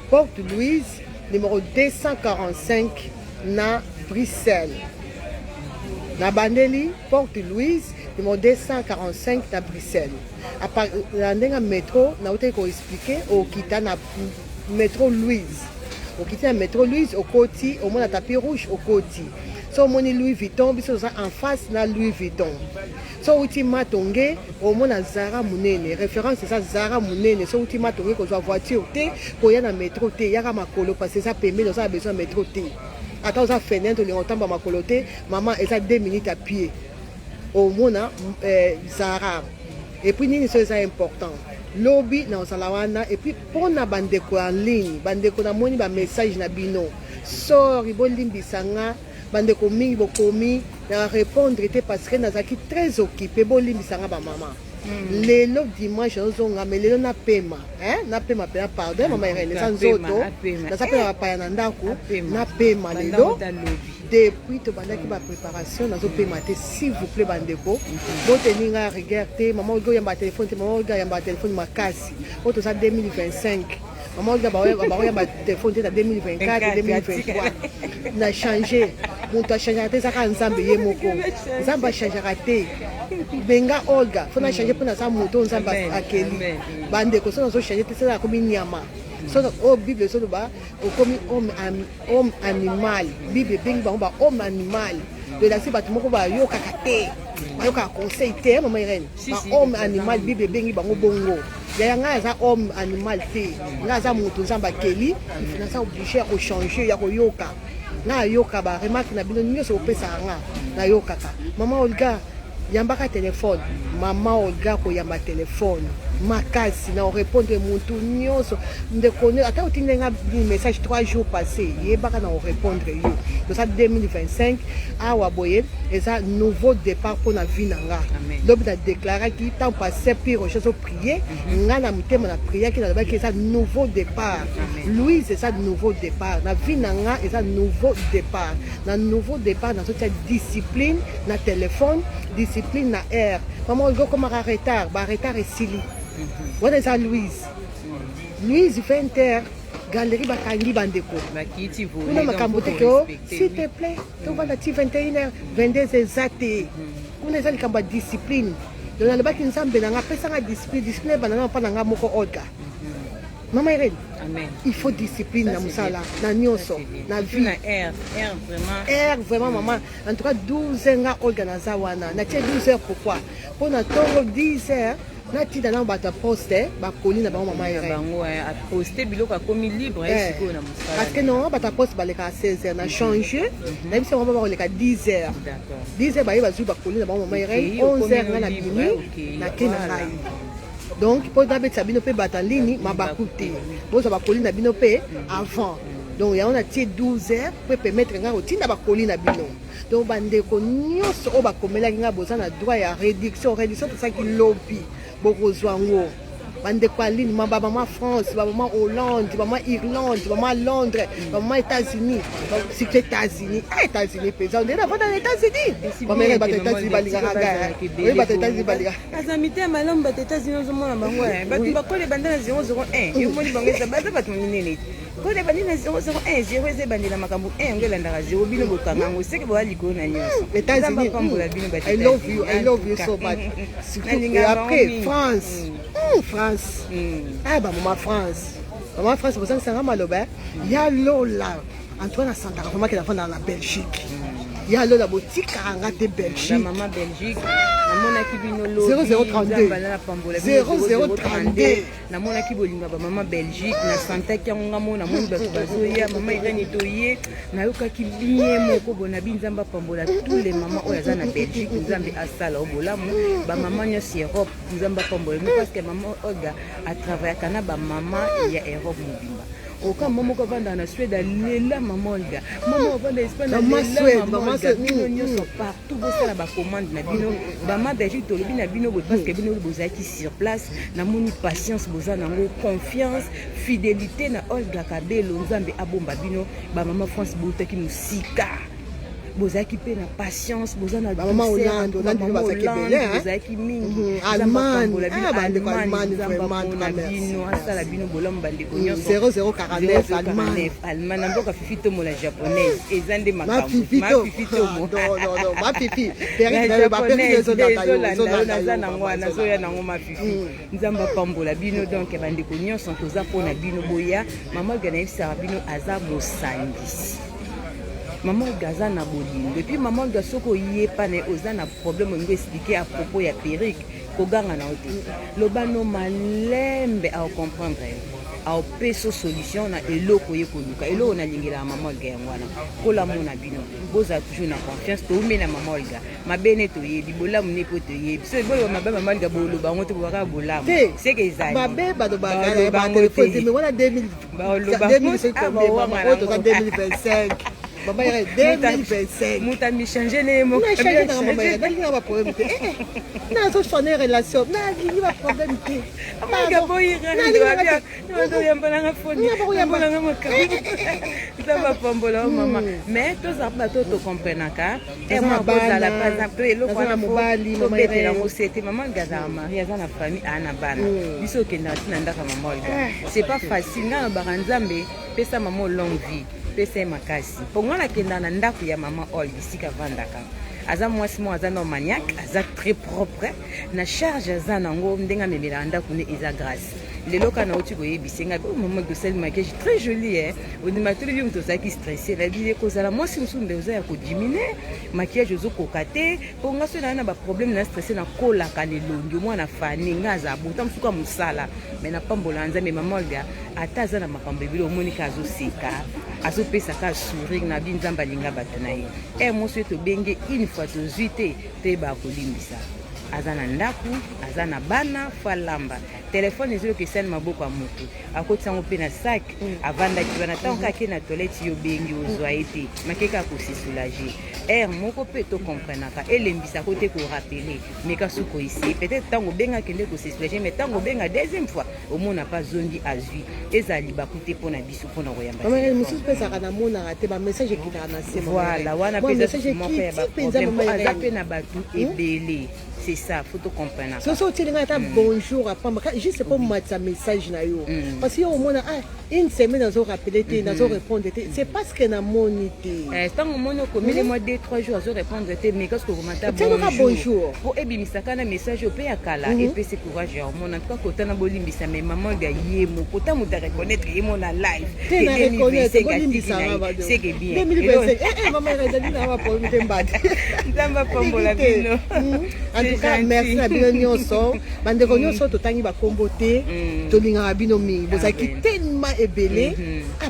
Porte Louise, numéro 245, na Bruxelles. La bandeli, Porte Louise, numéro 245, na Bruxelles. À part la métro, na outé ko expliquer au kita na métro Louise. Au quitter le métro Louise au côté au moins tapis rouge au côté so moni Louis Vuitton biso en face na Louis Vuitton so uti matonge au moins Zara munene référence c'est ça Zara munene so uti matonge ko voiture te ko ya na métro te ya ka makolo parce que ça permet dans ça besoin métro te attends ça fenêtre le entend makolo te maman et ça 2 minutes à pied au moins Zara et puis ni c'est important lobby na osalawana et puis pour na bandeko en ligne bandeko na moni ba message na bino sorry bolimbisanga bandeko mingi bokomi na répondre te parce que nazaki très occupé bolimbisanga ba maman lelo dimanche ozonga mais lelo na pema na pema pena pardon mama irene sans zoto na sa pema pa na ndako na pema lelo depuis to bandaki ba préparation nazo pema te s'il vous plaît bandeko boteninga regarder maman ogo yamba téléphone te maman ogo yamba téléphone makasi oto sa 2025 maman ogo ba yamba téléphone te na 2024 2023 na changer monto a changer te saka nzambe ye moko nzamba changer te benga Olga fona changer pour na sa moto nzamba akeli bandeko so nazo changer te ça comme nyama. So oh Bible so ba comme homme animal Bible bengi ba homme animal de la siba tumoko ba yo kakate ba yo ka conseil te mama irene ba homme animal Bible bengi bango bongo ya nga za homme animal te nga za moto nzamba keli na sa obligé à changer ya ko yoka na yoka ba remarque na bino nyonso opesa nga na yoka ka mama Olga yambaka téléphone mama Olga ko yamba téléphone makasi na répondre muntu nyonso ndekone ata otindenga message 3 jours passés yebaka na répondre yo donc ça 2025 awa boye eza nouveau départ pour na vie nanga lobi na déclarer qui temps passé puis recherche prier nga na mutema na prière qui na baki eza nouveau départ Louise eza nouveau départ na vie nanga eza nouveau départ na nouveau départ na sotia discipline na téléphone discipline na air maman go comme retard ba retard et sili. What is that Louise? Louise 20h galerie bakangi bandeko. Bakiti vous. Kuna makambote ko s'il te plaît. Donc on a 21h 22h exacté. Kuna ezali kamba discipline. Donc na baki nzambe na nga pesa nga discipline banana pa na nga moko Olga. Maman Irène, Amen. il faut discipline dans Moussala, dans Nyonso, dans la vie. Na air vraiment. Air, vraiment, maman. En tout cas, 12 heures, organisa wana. Na 12 heures, pourquoi? Pour na tongo 10 heures, na ti dans bata poste, ba koli na ba maman Irène. Bango a poster biloko komi libre siko na Moussala. Parce que non, bata poste ba leka 16 heures, na changer. Na biso on va leka 10 heures. D'accord. 10 heures ba ba zu ba koli na ba maman Irène, 11 heures na minuit, na kena rai. Donc, pour d'abord, Sabino peut battre en ligne, ma bakouté. Pour ça, colline Bino peut avant. Donc, il y a 12 heures pour permettre un routine à colline Bino. Donc, bande konyoso o bakomela nga bozana droit ya réduction tout ça qui lobby beaucoup zwango. Bande kwa ligne maman France, maman Hollande, maman Irlande, maman Londres, maman États-Unis. Si que États-Unis, États-Unis pesant, on est là dans les États-Unis. Maman est battu États-Unis baliga. Oui, battu États-Unis baliga. Azamité malom battu États-Unis au monde bango. Battu ba ko les bandana 001. Yo moni bango ça bata battu minene. Ko les bandana 001, 0 ze bandana makambo 1 ngela ndaka 0 bino bokanga ngo seke bo aliko na nyonso. États-Unis. I love you so much. Et après France. France. Ah bah maman France. Maman France, vous savez c'est vraiment malobé. Il y a Lola. Antoine Santa, vraiment qui est dans la Belgique. Il y a Lola boutique à de Belgique. Maman Belgique. Namona kibino lo 0032. 0032. Namona kibolinga ba maman Belgique na Santa kyango mona moni ba bazoya maman Irène toye na yoka kibie moko bona binzamba pambola tous les mamans oya za na Belgique nzambe asala obolamu ba maman nya Europe nzamba pambola parce que maman oga a travaillé kana ba maman ya Europe mobimba. Aucun maman qui va dans Suède, lela maman olga. Maman va dans Espagne, lela maman olga. Bino sont partout, vous savez la commande na bino. Maman Belgique tolobi na bino parce que bino bozaki sur place. Na moni patience, boza nango confiance, fidélité na olga kabelo nzambe abomba bino. Ba maman France botaki musika. Bozaki pe na patience, bozana maman Hollande, bozaki mingi. Allemagne, Allemagne vraiment bino asala bino bolom bande ko nyonso 0049 Allemagne. Allemagne mboka fifito mo la japonaise ezande makambo. Ma fifito mo. Non, ma fifi. Période ba période zona ngwana zoya nango ma fifi. Nzamba pambola bino donc bande ko nyonso toza pona bino boya. Maman Ganaïsa bino aza mosangisi. Maman Gaza na bolingo et puis maman Gasoko yepa ne ozana problème ngo expliquer à propos ya perruque koganga na ote lobano malembe à comprendre a peso solution na eloko yekoluka eloko na lingela maman Gangwana kola mona bino boza toujours na confiance to umena maman Olga mabene to yebi bolamu ne poto yebi so bolo mababa maman Olga bolo bango to baka bolamu c'est que ezali babe bado bagala ba téléphone mais voilà 2000 2025 Maman Irène 2025. Mouta mi changer ne mo. Na changer na maman Irène. Nali na problème te. Na so changer relation. Na li ba problème te. Maman ga boy Irène. Na do yamba na phone. Yamba na maka. Ça va pambola maman. Mais tous ça to comprendre ka. Et moi boza la par exemple eloko na mobali maman Irène na mosete maman gaza mari aza na famille ana bana. Biso ke na ndaka maman. C'est pas facile na baranzambe pesa maman longue vie. Pesa makasi pongo na kenda na ndako ya mama Olga sika vandaka aza mwasi mo aza no maniaque aza très propre na charge aza nango ndenga memela ndako ne eza grâce lelo kana oti ko yebisenga ko maman de sel maquillage très joli au dimanche bi mto zaki stressé la vie ko zala mwasi msunde oza ya ko diminuer maquillage ozo kokate ponga so na ba problème na stressé na kola kanelongi mwana fani ngaza buta msuka musala mais na pambola nzambe mama Olga ataza na makambo bilo monika azo seka azo pesa ka sourire na binzamba linga bato na ye mosu to benge une fois to zuite te ba kolimbisa azana ndaku azana bana falamba téléphone ezelo ke sene maboko ya moto akoti sango pe na sac avandaki wana ntango ake na toilette yo bengi ozwa ye te makeka kosi soulager moko pe to comprenaka elembisa kote korapele meka suko isi peut-être ntango obengaki nde kosi soulager mais ntango obenga deuxième fois omona pa zondi azwi ezali bakute mpona biso mpona koyamba mosusu mpe ezalaka na monaka te bamessage ekitaka na se voilà wana mpe eza moko ya baproblème aza mpe na bato ebele c'est ça faut to comprendre so so tilinga ta bonjour à pamba juste pour mettre message na yo parce que au moins une semaine dans rappeler te dans répondre c'est parce que na monité tant au moins comme les mois 2-3 jours à répondre te mais qu'est-ce que vous m'entendez bonjour pour ebimisaka na message pe ya kala et puis c'est courage ya mon en tout cas kota na bolimbisa mais maman ga yemo kota muta reconnaître yemo na live te na reconnaître c'est que bien 2025 maman redali na va pour mbadi ndamba pambola bino en tout cas merci na bino nyonso bandeko nyonso totangi bakombo te tolingaka bino mingi bozalaki tellement ebele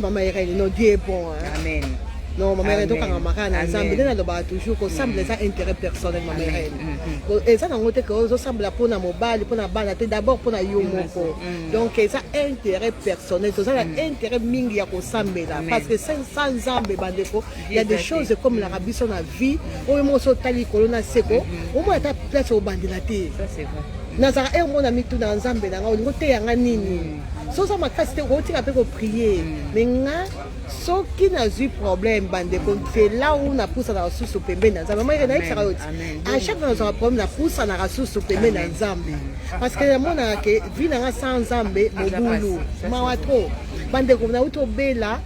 maman Irène no Dieu est bon amen non maman Irène tokanga maka na nzambe nde nalobaka toujours kosamble eza intérêt personnel maman Irène eza nango te ke ozosambela mpona mobali mpona bana te d'abord mpona yo moko donc eza intérêt personnel tozala intérêt mingi ya kosambela parce que sans nzambe bandeko il y a des choses comme la biso na vie oyo moso otali likolo na seko omona ata place obandela te nazala omona mitu na nzambe na nga olingo teyanga nini soza makasi te okotika mpe koprier mais nga soki nazwi problème bandeko c'est là où napusanaka susu pembeni na nzambe mama ere nayebisaka yo ti à chaque fois nazwaka problème napusanaka susu pembeni na nzambe parce que namonaka ke vi nanga sans nzambe mobulu mawa tro bandeko nauti obela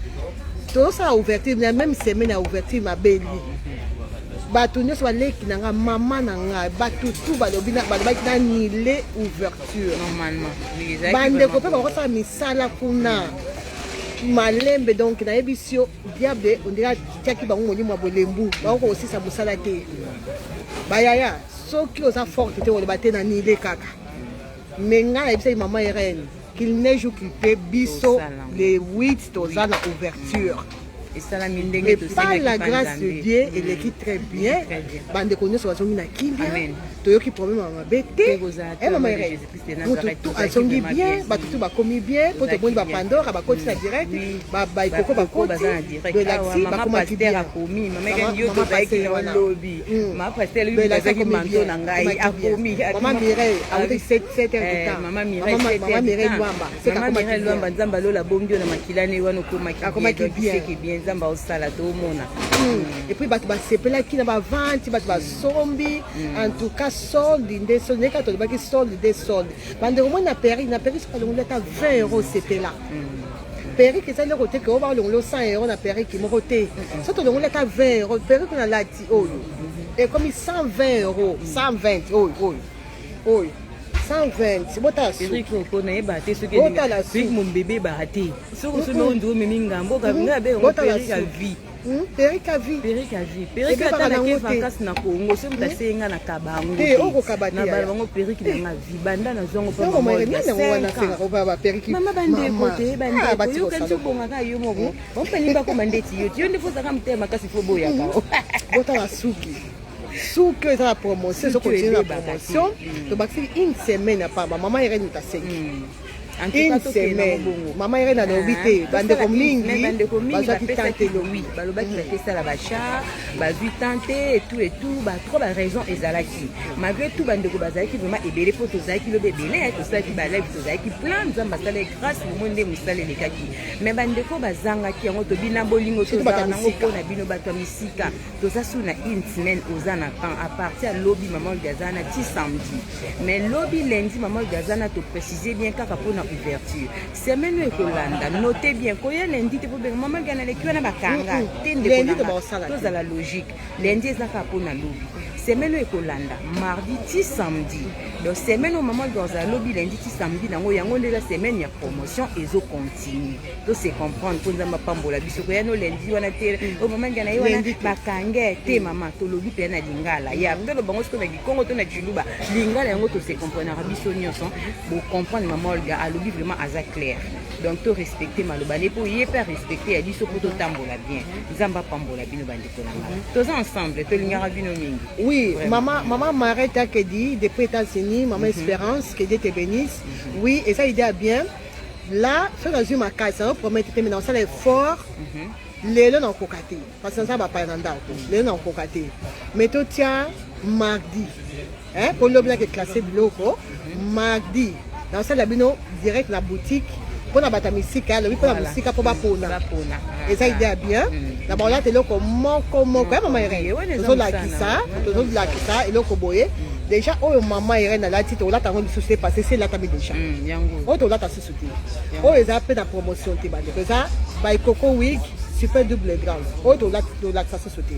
tozosala ouverture na même semaine ya ouverture mabeli bato nyonso baleki na nga mama na nga bato tu balobaki nanile ouverture bandeko mpe bakosala misala kuna malembe donc nayebi yo diable ondira tiaki bango molimo ya bolembu bakokosisa mosala te bayaya soki oza forte te oloba te nanile kaka me nga nayebisaki mama Irène qu'il neige ou qu'il peut biso les 8 toza na ouverture et par la grâce de Dieu il écrit très bien bandeko nyonso bazongi na kimia toyoki problème ya mabe te mama Irène moto tu azongi bien bato tu bakomi bien po tomoni bapandora bakoti na direct baikoko bakoti de laxi bakomaki bien mama Mireille awuti 7 heures de temps mama Mireille Lwamba nzamba lola bombio na makilane wana okomaki bien nzamba osala tomona et puis bato basepelaki na bavanti bato basombi en tout cas solde nde solde ndeka tolobaki solde nde solde bandeko moi na péri soka longola ata 20 euros sepela perike eza eloko te ke oyo balongolo 100 euros na perike moko te so tolongola ata 20 euros perike na lati oyo ekomi 120 euros 120 oyo 120 botala suko na yeba te soki big mon bébé bahati soko sono ndo mimi ngambo kabinga be on perika vie perika vie ata na ke vacances na Congo so mutasenga na kabango na balongo periki na nga vie banda na zongo pa mama wana senga ko ba periki mama bande kote bande yo kantu bonga ka yo mobo on pelimba ko mandeti yo ndi fosa ka mtema kasi fo boya ka botala suki eza na promotion ezokontinue na promotion tobakisiki une semaine ya pamba mama Irène tasengi une semaine mama Irène alobi te bandeko mingi bazwaki tante lobi balobaki batesala bachar bazwi tante etout batro baraison ezalaki malgré tout bandeko bazalaki vraiment ebele mpo tozalaki lobi ebele tosalaki balive tozalaki plein nzambe asala grâce momo nde mosala elekaki mais bandeko bazangaki yango tobina bolingo tozala nango mpona bino bato ya misika toza su na une semaine oza na temps à partir ya lobi mama olgazana ti samedi mais lobi lundi mama olgazana toprécise bien kaka mpona ouverture semaine ekolanda notez bien koya lundi te pobenga mama gana leki wana bakanga te ndeko tozala logique lundi ezaka mpona lobi semaine ekolanda mardi ti samedi donc semaine au maman ozala lobi lundi ti samedi nango yango nde eza semaine ya promotion ezocontinue to se comprendre mpo nzambe apambola biso koya no lundi wana te o mama gana ye wana bakange te mama tolobi mpe na lingala ya tolo bango siko na kikongo to na chiluba lingala yango to se comprendre biso nyonso bo comprendre mama Olga alobi vraiment aza clair donc to respecter maloba ne po ye pe respecter ya biso po to tambola bien nzamba pambola bino bandeko na nga toza ensemble to lingara bino mingi oui maman Marette a dit depuis États-Unis maman Espérance que Dieu te bénisse oui et ça il dit bien là fait dans une macasse ça promet te mais dans ça l'effort lelo na kokate parce que ça va pas dans ndako lelo na kokate mais to tia mardi hein pour le blague classé biloko mardi dans ça la bino direct la boutique pour la bata misika le pour la misika pour bapona et ça il dit bien d'abord là te loko moko mama Irène to la kisa et loko boye déjà oyo mama Irène alati tolata ngo lisusu passé c'est là tabi déjà oyo tolata susu te oyo eza pe na promotion te bandeko eza baikoko wig super double grande oyo tolakisa susu te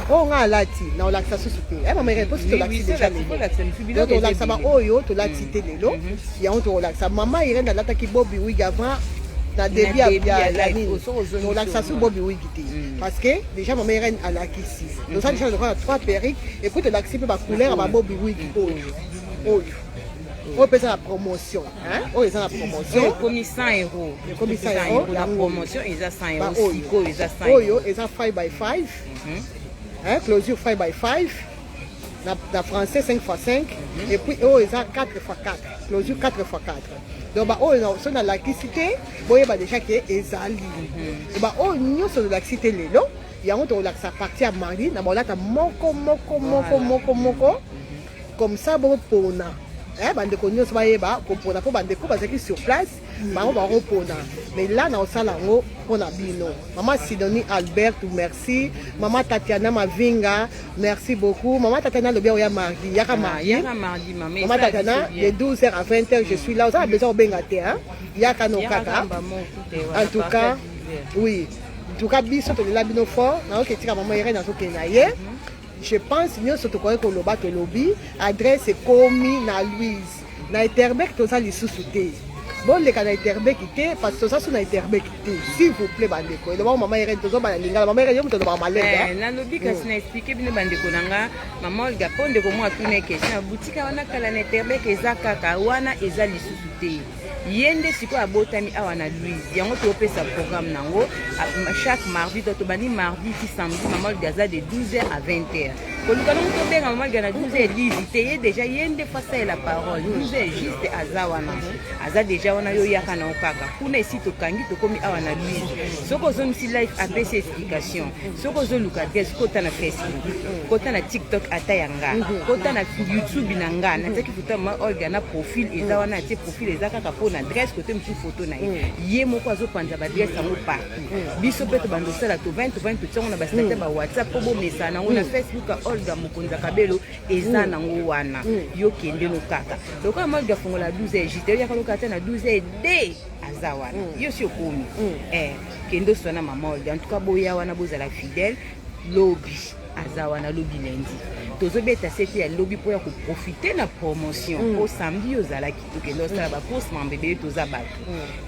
oyo nga alati na olakisa susu te mama Irène mposi tolakisi déjà lelo tolakisa baoyo tolati te lelo yango tolakisa mama Irène alataki bobi wig avant na début ya nini tolakisa su bobi wig te parce que déjà maman Irène alakisi donc ça déjà na 3 perruques et puis tolakisi mpe bacouleur ya babobi wig oyo pesa la promotion oyo eza na promotion ekomi 100 euros ekomi 100 euros la promotion eza 100 euros sikoyo eza 100 oyo eza 5x5 closure 5x5 na français 5x5 et puis oyo eza 4x4 closure 4x4 donc oyo so nalakisi te boyeba déjà ke ezali oyo nyonso tolakisi te lelo yango tolakisa parti ya mardi na bolata moko comme ça bopona bandeko nyonso bayeba kopona mpo bandeko bazalaki sur place bango bakopona mais là na osala yango mpona bino mama Sidonie Albert merci mama Tatiana Mavinga merci beaucoup mama Tatiana alobi oya mardi yaka mardi mama Tatiana de 12h à 20h je suis là oza besoin obenga te yaka no kaka en tout cas oui en tout cas biso tolela bino fort naoketika mama Irène azokende na ye je pense nyonso tokoki koloba tolobi adresse ekomi na Louise na Etterbeek toza lisusu te boleka na Etterbeek te parce que toza so na Etterbeek te s'il vous plaît bandeko eloba mama Irène tozobana lingala mama Irène yo moto olobaka malenga nalobi kasi na explike bino bandeko na nga mama Olga mpo ndeko mwa atuna question butika wana kala na Etterbeek eza kaka wana eza lisusu te ye nde sikoyo abotami awa na Louise yango topesa programme nango chaque mardi to tobandi mardi ti samedi mama Olga aza de 12h à 20h koluka nango tobenga mama Olga na 12h Lise te ye déjà ye nde face à la parole 12h juste aza wana aza déjà wana yo yaka na okaka kuna esi tokangi tokomi awa na Louise soko ozongisi live apesi explication soko ozoluka adresse kota na Facebook kota na TikTok ata yanga kota na YouTube na nga nataki futa mama Olga na profil eza wana atie profil eza kaka po na adresse côté mosusu photo na ye moko azopanza baadresse yango partout biso mpe tobandosala to 20 totiango na bastatut ba WhatsApp po bomesa nango na Facebook Olga Mokonza Kabelo eza nango wana yo kende no kaka lokola mama Olga fongola 12h jite yo yaka lokata na 12h de aza wana yo si okomi kende sona mama Olga en tout cas boya wana bozala fidèle lobby aza wana lobby lundi tozobeta sete ya lobby po ya koprofite na promotion au samedi ozalaki tokende osala bacourse mambebe toza bato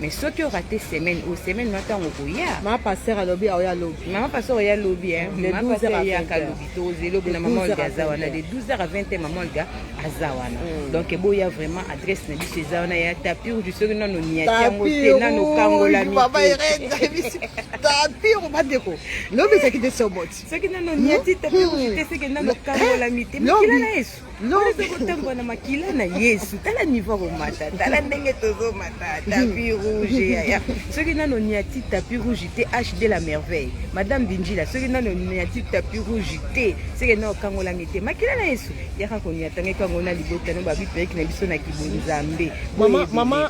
mais soki orate semaine au semaine matango koya mama passer alobi aoya lobby mama passer oya lobby mama passer yaka lobby toze lobby na mama Olga aza wana de 12h à 20h mama Olga aza wana donc boya vraiment adresse na biso eza wana ya tapis rouge soki nano niati yango te nano kangola mi mama Irène tapis rouge bandeko lobby c'est qui de somoti soki nano niati tapis rouge te soki nano kangola mi te makila na Yesu okotambola na makila na Yesu tala niveau komata tala ndenge tozomata tapis rouge yaya soki nano niati tapis rouge te HD la merveille madame Binjila soki nano niati tapis rouge te soki nano kangola mi te makila na Yesu yaka koniatanga kango na libota no babi peki na biso na kibonzambe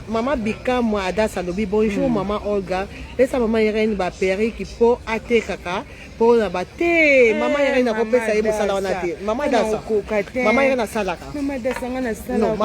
mama Bika moi Adasa lobi bonjour mama Olga pesa mama Irène ba periki po ate kaka po na bate mama Irène akopesa ye mosala wana te mama Adasa mama Irène asalaka mama Adasa nga nasala non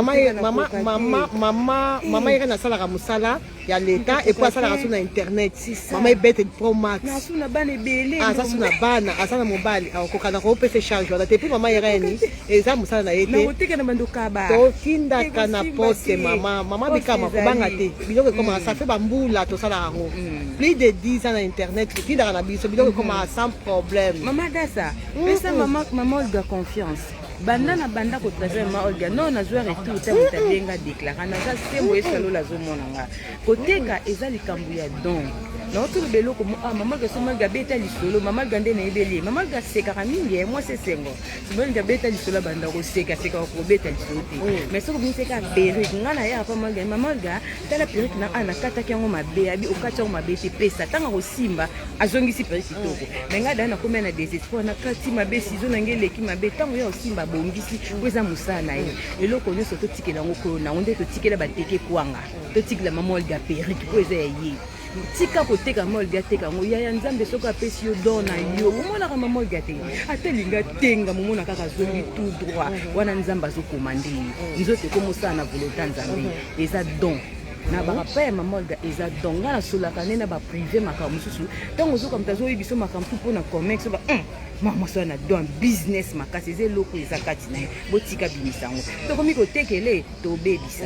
mama Irène asalaka mosala ya leta et puis asalaka so na internet mama ebete pro max nasuna bana ebele asasuna bana asana mobali akokana kopesa charge wana te puis mama Irène eza mosala na ye te nakotekana bandoka ba totindaka na poste mama Bika makobanga te biloko ekoma ça fait bambula tosalaka yango plus de 10 ans na internet totindaka na biso biloko ekoma sans problème mama Adasa pesa mama Olga confiance banda na banda kotracer mama Olga non nazwa retour te motabenga déclara naza sembo esalo lazomona nga koteka eza likambo ya don na otu beloko mama Olga so malga beta lisolo mama Olga nde na ebeli mama Olga sekaka mingi moi c'est sengo mama Olga beta lisolo banda ko seka ko beta lisolo te mais soko binseka perruque ngana ya pa mama Olga tala perruque na ana kata kyango mabe abi okatya ngo mabe te pesa tanga ko simba azongisi perruque kitoko mais ngada na komena na désespoir na kati mabe sizo na ngeleki mabe tango ya osimba bongisi kweza musala na ye eloko nyonso totikela ngo ko na onde totikela bateke kwanga totikela mama Olga perruque kweza ya ye tika koteka molga ateka ngo yaya nzambe soki apesi yo don na yo omonaka mamolga te ata linga tenga momona kaka azongi tout droit wana nzambe azokoma nde nzoto ekomosala na volonté nzambe eza don na barapa ya mamolga eza don nga nasolaka nde na baprive makambo mosusu ntango ozokamta azoyebiso makambo tu mpona comex soba mama na don business makasi eza eloko eza kati na ye botika bimisa yango tokomi kotekele tobebisa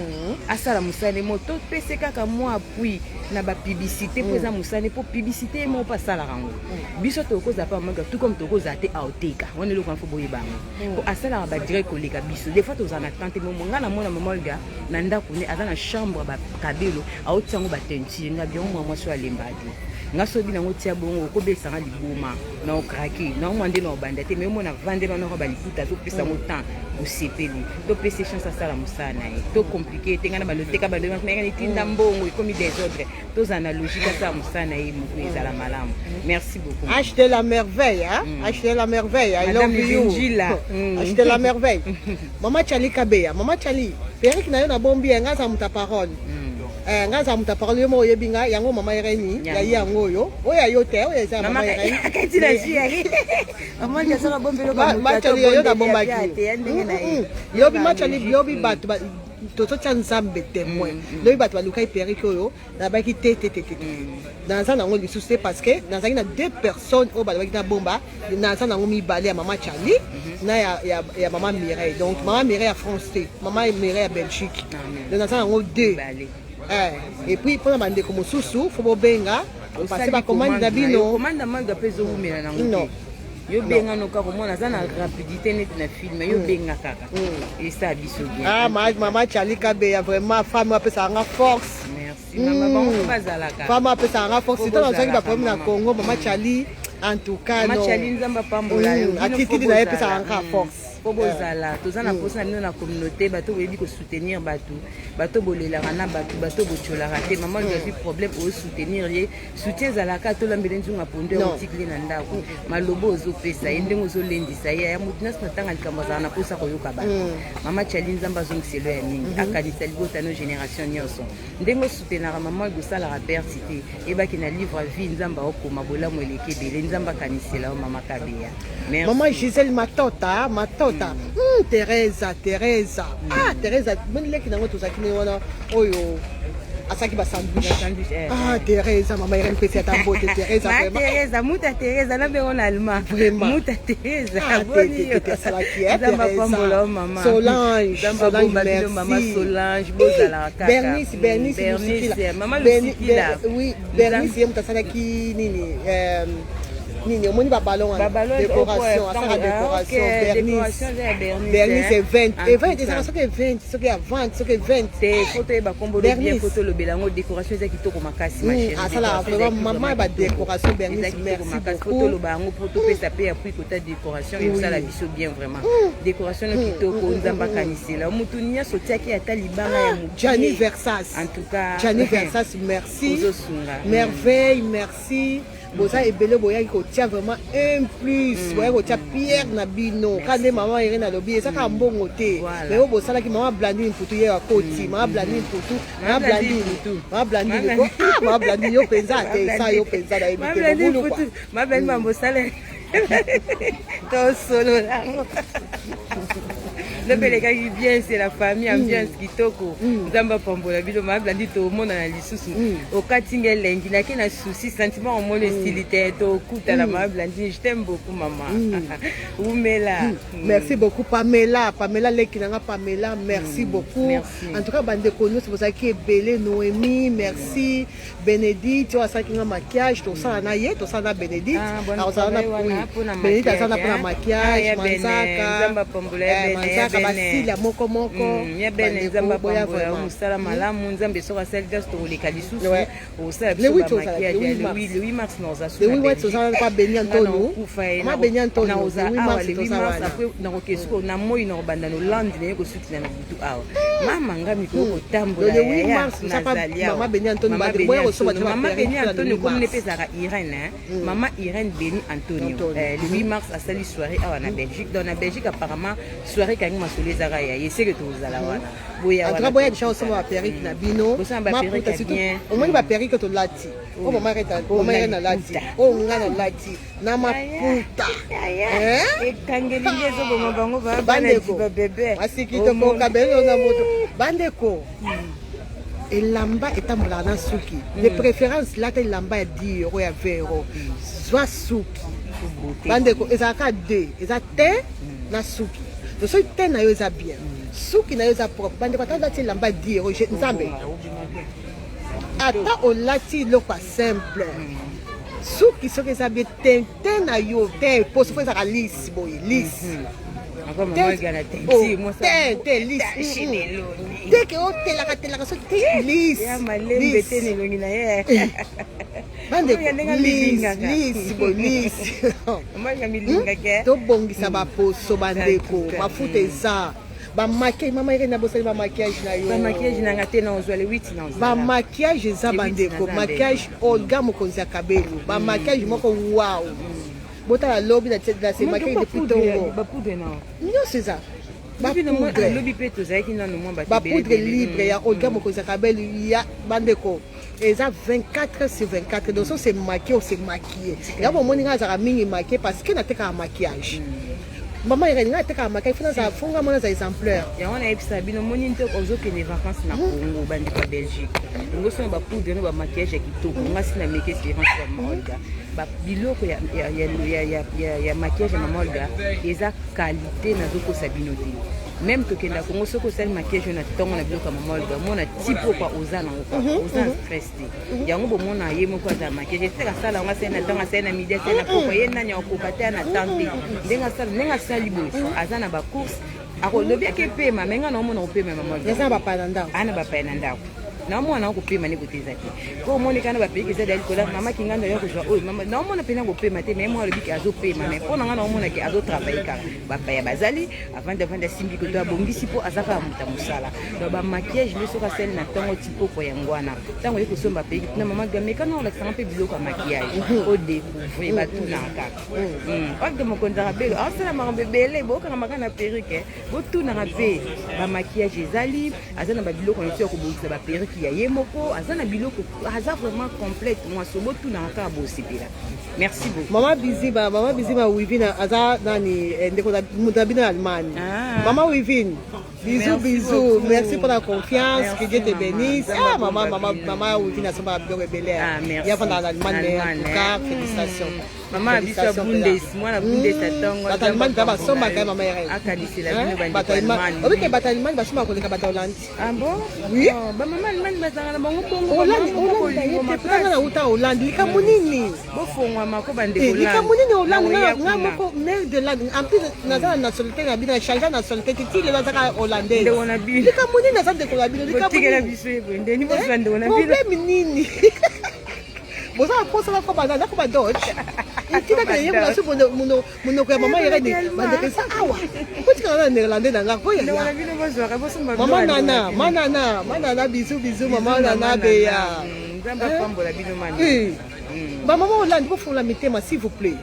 asala mosane mo topese kaka mwa apui na bapiblicité mpo eza mosane mpo publicité ye moko mpo asalaka yango biso tokozala mpe mamolga tout comme tokozala te aoteka wana eloko wana fo boyeba yango mpo asalaka badirect koleka biso des fois tozala na tante momo nga na mwana mamolga na ndako ne aza na chambre ya bakabelo aotia yango batentire nga biango mwa mwasi oyo alembadi nga sobi nango tia bongo okobekisanga liboma na okrake na omwa nde na obanda te me omona vandela wana balikuta azopesa yango temps osepeli topesa chance asala mosala na ye to compliqué te nga na baloteka balomaka etinda mbongo ekomi desordre tozala na logique asala mosala na ye moko ezala malamu. Merci beaucoup. Achetez la merveille, hein? Achetez la merveille. I love you. Achetez la merveille. Mama Chali Kabeya, Mama Chali, Eric na yo na bombi nga za muta parole. Nga za muta parole yo mo yebinga yango mama Irene ya yango yo. Oya yo te, oya za mama Irene. Akati la ji. Mama ya sala bombi lo ba muta to yo na bomba ki. Yo bi Machali yo bi batu toto tya nzambe témoin lobi bato baluka iperiki oyo nabaki te naza nango lisusu te parce que nazalaki na 2 personnes oyo balobaki na bomba naza nango mibale ya mama Charlie na ya mama Mireille. Donc mama Mireille ya France te, mama Mireille ya Belgique. Donc naza nango 2 et puis mpona bandeko mosusu fo bobenga opase bacommande na bino commande manga mpe ezowumela nango yo benga no kaka mona za na rapidité neti na film yo benga kaka esa biso bien. Mama Charlie Kabeya vraiment femme apesanga force. Merci mama bango bazalaka femme apesanga force tant nazaki ba problème na Congo mama Charlie en tout cas mama Charlie nzamba pambola yo atitidi na epesanga force po bozala toza na posa na bino na communauté bato boyebi kosoutenir bato bolelaka na bato bocholaka te mama ozwi problème osoutenir ye soutien ezalaka tolambela nzunga ponde otikili na ndako malobo ozopesa ye ndenge ozolendisa ye ya motu nyonso na ntango likambo azala na posa koyoka bato mama Charlie nzambe azongiselo ya mingi akanisa libota no génération nyonso ndenge osoutenaka mama ekosalaka persi te ebaki na livre a vie nzambe aokoma bolamu eleki ebele nzambe akanisela yo mama Kabeya. Maman Gisèle Matota. Teresa. Teresa, bonne leki nango tozaki ne wana oyo asaki ba sandwich. Teresa, mama Irene pesi atambote Teresa vraiment. Teresa, muta Teresa na bengo na allemand. Vraiment. Muta Teresa. Boni yo. Teresa. Solange, merci. Mama Solange, bozala kaka. Bernice, mama Lusikila. Oui, Bernice yemu tasalaki nini nini omoni babalon décoration asala décoration Bernice c'est 20 et 20 ezaka soki 20 soki ya 20 soki 20 te foto yeba kombo lo bien foto lobela ngo décoration eza kitoko makasi ma chérie asala vraiment maman ba décoration Bernice merci beaucoup foto loba ngo foto pesa pe appui kota décoration et ça la biso bien vraiment décoration no kitoko nzamba kanisela mutu nya sotiaki ata libanga ya mutu Gianni Versas en tout cas Gianni Versas merci merveille merci boza ebele boyaki kotia vraiment un plus boyaki kotia pierre na bino kande mama Irene alobi ezaka mbongo te mais oyo bosalaki mama Blandine Mputu ye akoti mama Blandine Mputu mama Blandine yo mpenza atesa yo mpenza na yebi te bobulukwa mama Blandine mambosala tosolola lobelekaki bien c'est la famille ambiance kitoko nzamba pambola bino mama Blandine tomona na lisusu okatinga elengi nake na souci sentiment omona estili te tokutana mama Blandine je t'aime beaucoup maman umela merci beaucoup Pamela leki nanga Pamela merci beaucoup en tout cas bandeko nyonso bozalaki ebele Noémie merci Bénédicte oyo asalaki nga maquillage tosala na ye tosala na Bénédicte azala na Bénédicte azala mpona maquillage manzaka basila moko ya bene nzamba pambola musala malamu nzambe soka asali gas tokoleka lisusu osala le 8 mars noza le 8 mars ozala kwa Beni Antonio ma Beni Antonio naoza awa le 8 mars après nakokesuko na moi na kobanda no land naye kosukila na butu awa mama ngami kotambola le 8 mars nazali mama Beni Antonio boya kosoba mama Beni Antonio komne pesaka Irene mama Irene Beni Antonio le 8 mars asali soirée awa na Belgique dans la Belgique apparemment soirée perruque kangi masolo ezaka ya yeseke tozala wana boya wana boya déjà osoma ba perruque na bino maputa surtout omoni ba perruque to lati o mama reta lati o ngana lati na maputa ekangeli ngezo bomo bango bana ba bébé asiki to ko kabelo na moto bandeko elamba etambola na suki de préférence lata elamba ya 10 € ya 20 €. Zwa suki bandeko ezalaka 2 eza te na suki to soki te na yo eza bien suki na yo eza propre bandeko ata olati elamba ya 10 € nzambe ata olati eloko ya simple suki soki eza bien te na yo te poso fo ezalaka lisi boye lisi te lisi teke otelaka soki te lisi tobongisa baposo bandeko mafuta eza bamakiage mama ere na bosali bamakiage na yo bamakiage nanga te na ozwa le 8 na ozwa bamakiage eza bandeko makiage Olga mokonzi ya kabelo bamakiage moko wow botala lobi na se makiage depuis tongo bapoudre na nyonso eza bapoudre libre ya Olga mokonzi ya kabelo ya bandeko eza 24/24 donc so se maquille se maquiller ya bomoni nga azaka mingi maquille parce que natekaka maquillage mama ere nga atekaka maquillage fona za funga mona za exemplaire yango nayebisa bino moni nte ozokende vacances na Congo bandeko ya Belgique yango sona bapoudre no bamaquillage ya kitoko ngasi na meke expérience ya Mama Olga biloko ya maquillage ya Mama Olga eza qualité nazokosa bino te même tokenda Congo soko osali maquillage na ntongo na biloko ya Mama Olga mona tipo kwa oza nango kwa oza stress te yango bomona ye moko aza maquillage eseka asala yango asali na ntongo asali na midi asali na poko ye nani akokoka te na tante ndenge asali boye aza na bacourse akolobiaki epema me nga naomona kopema ya Mama Olga eza bapaya na ndako ana bapaya na ndako naomona kopema ne koteza te po omoni kana bapeki eza dali kola mama kinganda ya kozwa oyo mama naomona pena kopema te mais moi alobiki azopema mais mpo na nga naomona ke azotravaille kaka bapaya bazali avanda simbi koto abongisi mpo azaka moto mosala donc bamaquillage nde soki asali na ntongo tipoko yango wana ntango ye kosomba peki na mama gamekana olakisanga mpe biloko ya maquillage odécouvre batunaka kaka oke mokonzaka belo asala makambo ebele bokanga maka na perruque botunaka mpe bamaquillage ezali aza na babiloko nyonso ya kobongisa baperruque ya ye moko aza na biloko aza vraiment complète mwaso botunaka kaka bosepela merci beaucoup mama biziba wivina aza nani ndeko na bino ya Allemagne mama wivine bisous merci pour la confiance que Dieu te bénisse maman wivine asomba biloko ebele ya vanda na Allemagne mais en tout cas félicitations mama biso bundes mwana bundes atongo batalimani ta basomba ka mama yere akadisela bino batalimani obike batalimani basomba koleka bata Hollande ah bon oui ba mama Allemagne bazanga na bango bongo Hollande pranga na uta Hollande likamu nini bofongwa mako bande Hollande likamu nini Hollande nga moko mère de Hollande en plus nazala nationalité na bino changer nationalité titi le bazaka hollandais likamu nini naza ndeko na bino likamu tikela biso ebo ndeni bozwa ndeko na bino problème nini bozala posala ko bazala ko ba dodge tika ka yebo naso monoko ya mama yere de bandeko sa awa kotika na néerlandais na nga koya ndeko na bino bozwa ka bosomba mama nana bisous mama nana beya nzamba pambola bino mani ba mama Hollande bo fula mitema s'il vous plaît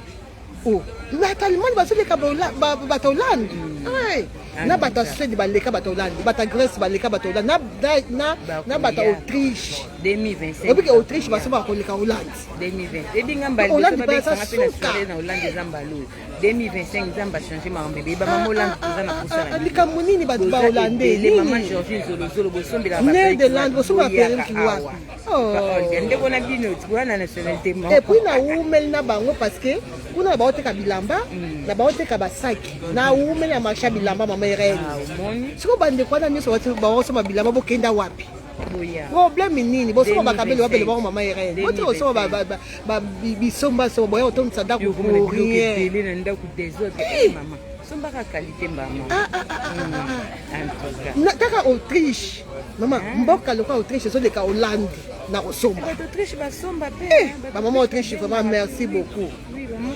oh na talimani basoleka bata Hollande na bata Suède baleka bata Hollande bata Grèce baleka bata Hollande na bata Autriche 2025 obike Autriche basoba koleka Hollande 2020 edinga mbali Hollande basanga pe na Suède na Hollande zambalo 2025 zamba changer makambe ba mama Hollande za na kusala likamu nini ba Hollande les mama Georgine Zolo bosombela ba Nederland bosomba perruque wapi ndeko na bino tikwana nationalité mo et puis na umel na bango parce que kuna baoteka bilamba na baoteka basaki na umel ya marché bilamba mama Irene siko bandeko wana nyonso baosomba bilamba bokenda wapi problème nini bosomba bakabeli wapele bango mama Irene boti osomba bisomba so boya otonisa ndako pour rien sombaka qualité mbama kaka Autriche mama mboka lokola Autriche ezoleka Hollande na kosomba Autriche basomba pe bamama Autriche vraiment merci beaucoup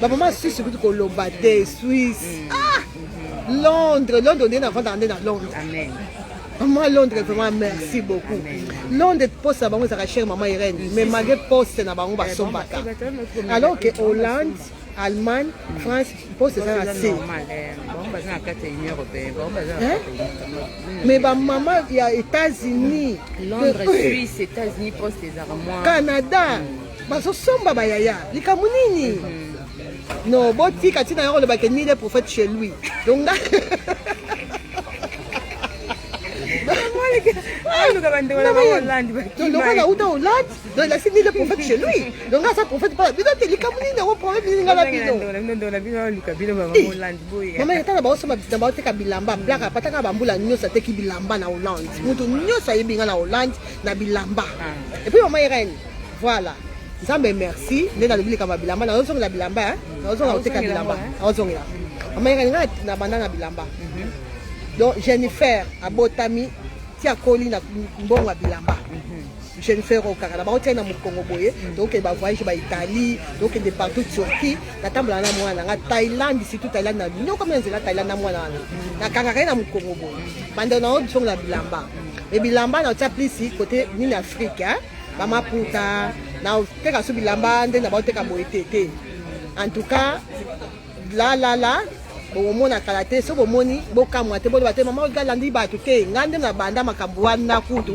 bamama Suisse kutu koloba te Suisse Londres nde navanda nde na Londres amen maman Londres vraiment merci beaucoup Londres poste na bango ezaka chere mama Irene mais malgré poste na bango basombaka alors que Hollande Allemagne, France, pour c'est ça c'est normal. Bon baza na kati ya Union européenne. Bon baza. Mais ba maman il y a États-Unis, Londres, Suisse, États-Unis, poste des armoires. Canada. Bazo somba ba yaya. Likamu nini? Non, boti katina yoro le bakeni le prophète chez lui. Donc là donc on a Hollande, donc la signé le prophète chez lui. Donc là ça prophète pas. Mais donc les Camerounais n'ont problème ni ngala bino. Maman yata ba osoma na ba oteka bilamba plaka pataka bambula nyosa teki bilamba na Hollande. Mutu nyosa yebinga na Hollande na bilamba. Et puis maman Irène, voilà. Nzambe merci, nena lobili kama bilamba na ozonga bilamba hein. Na ozonga oteka bilamba. Ozonga. Maman Irène na banda na bilamba. Donc Jennifer abotami tia koli na mbongo bilamba. Jennifer okaka na ba otia na mukongo boye. Donc ba voyage ba Italie, donc de partout Turquie, na tambula na mwana na Thaïlande, surtout Thaïlande na nyoko comme nzela Thaïlande na mwana na kanga na mukongo boye. Banda na autre la bilamba. Et bilamba na tia plisi côté ni Afrique hein. Ba maputa na teka su bilamba nde na ba oteka boye tete. En tout cas là bomona kalate so bomoni bokamwa te bolo bate maman ogalandi batu te ngande na banda makambo wana kutu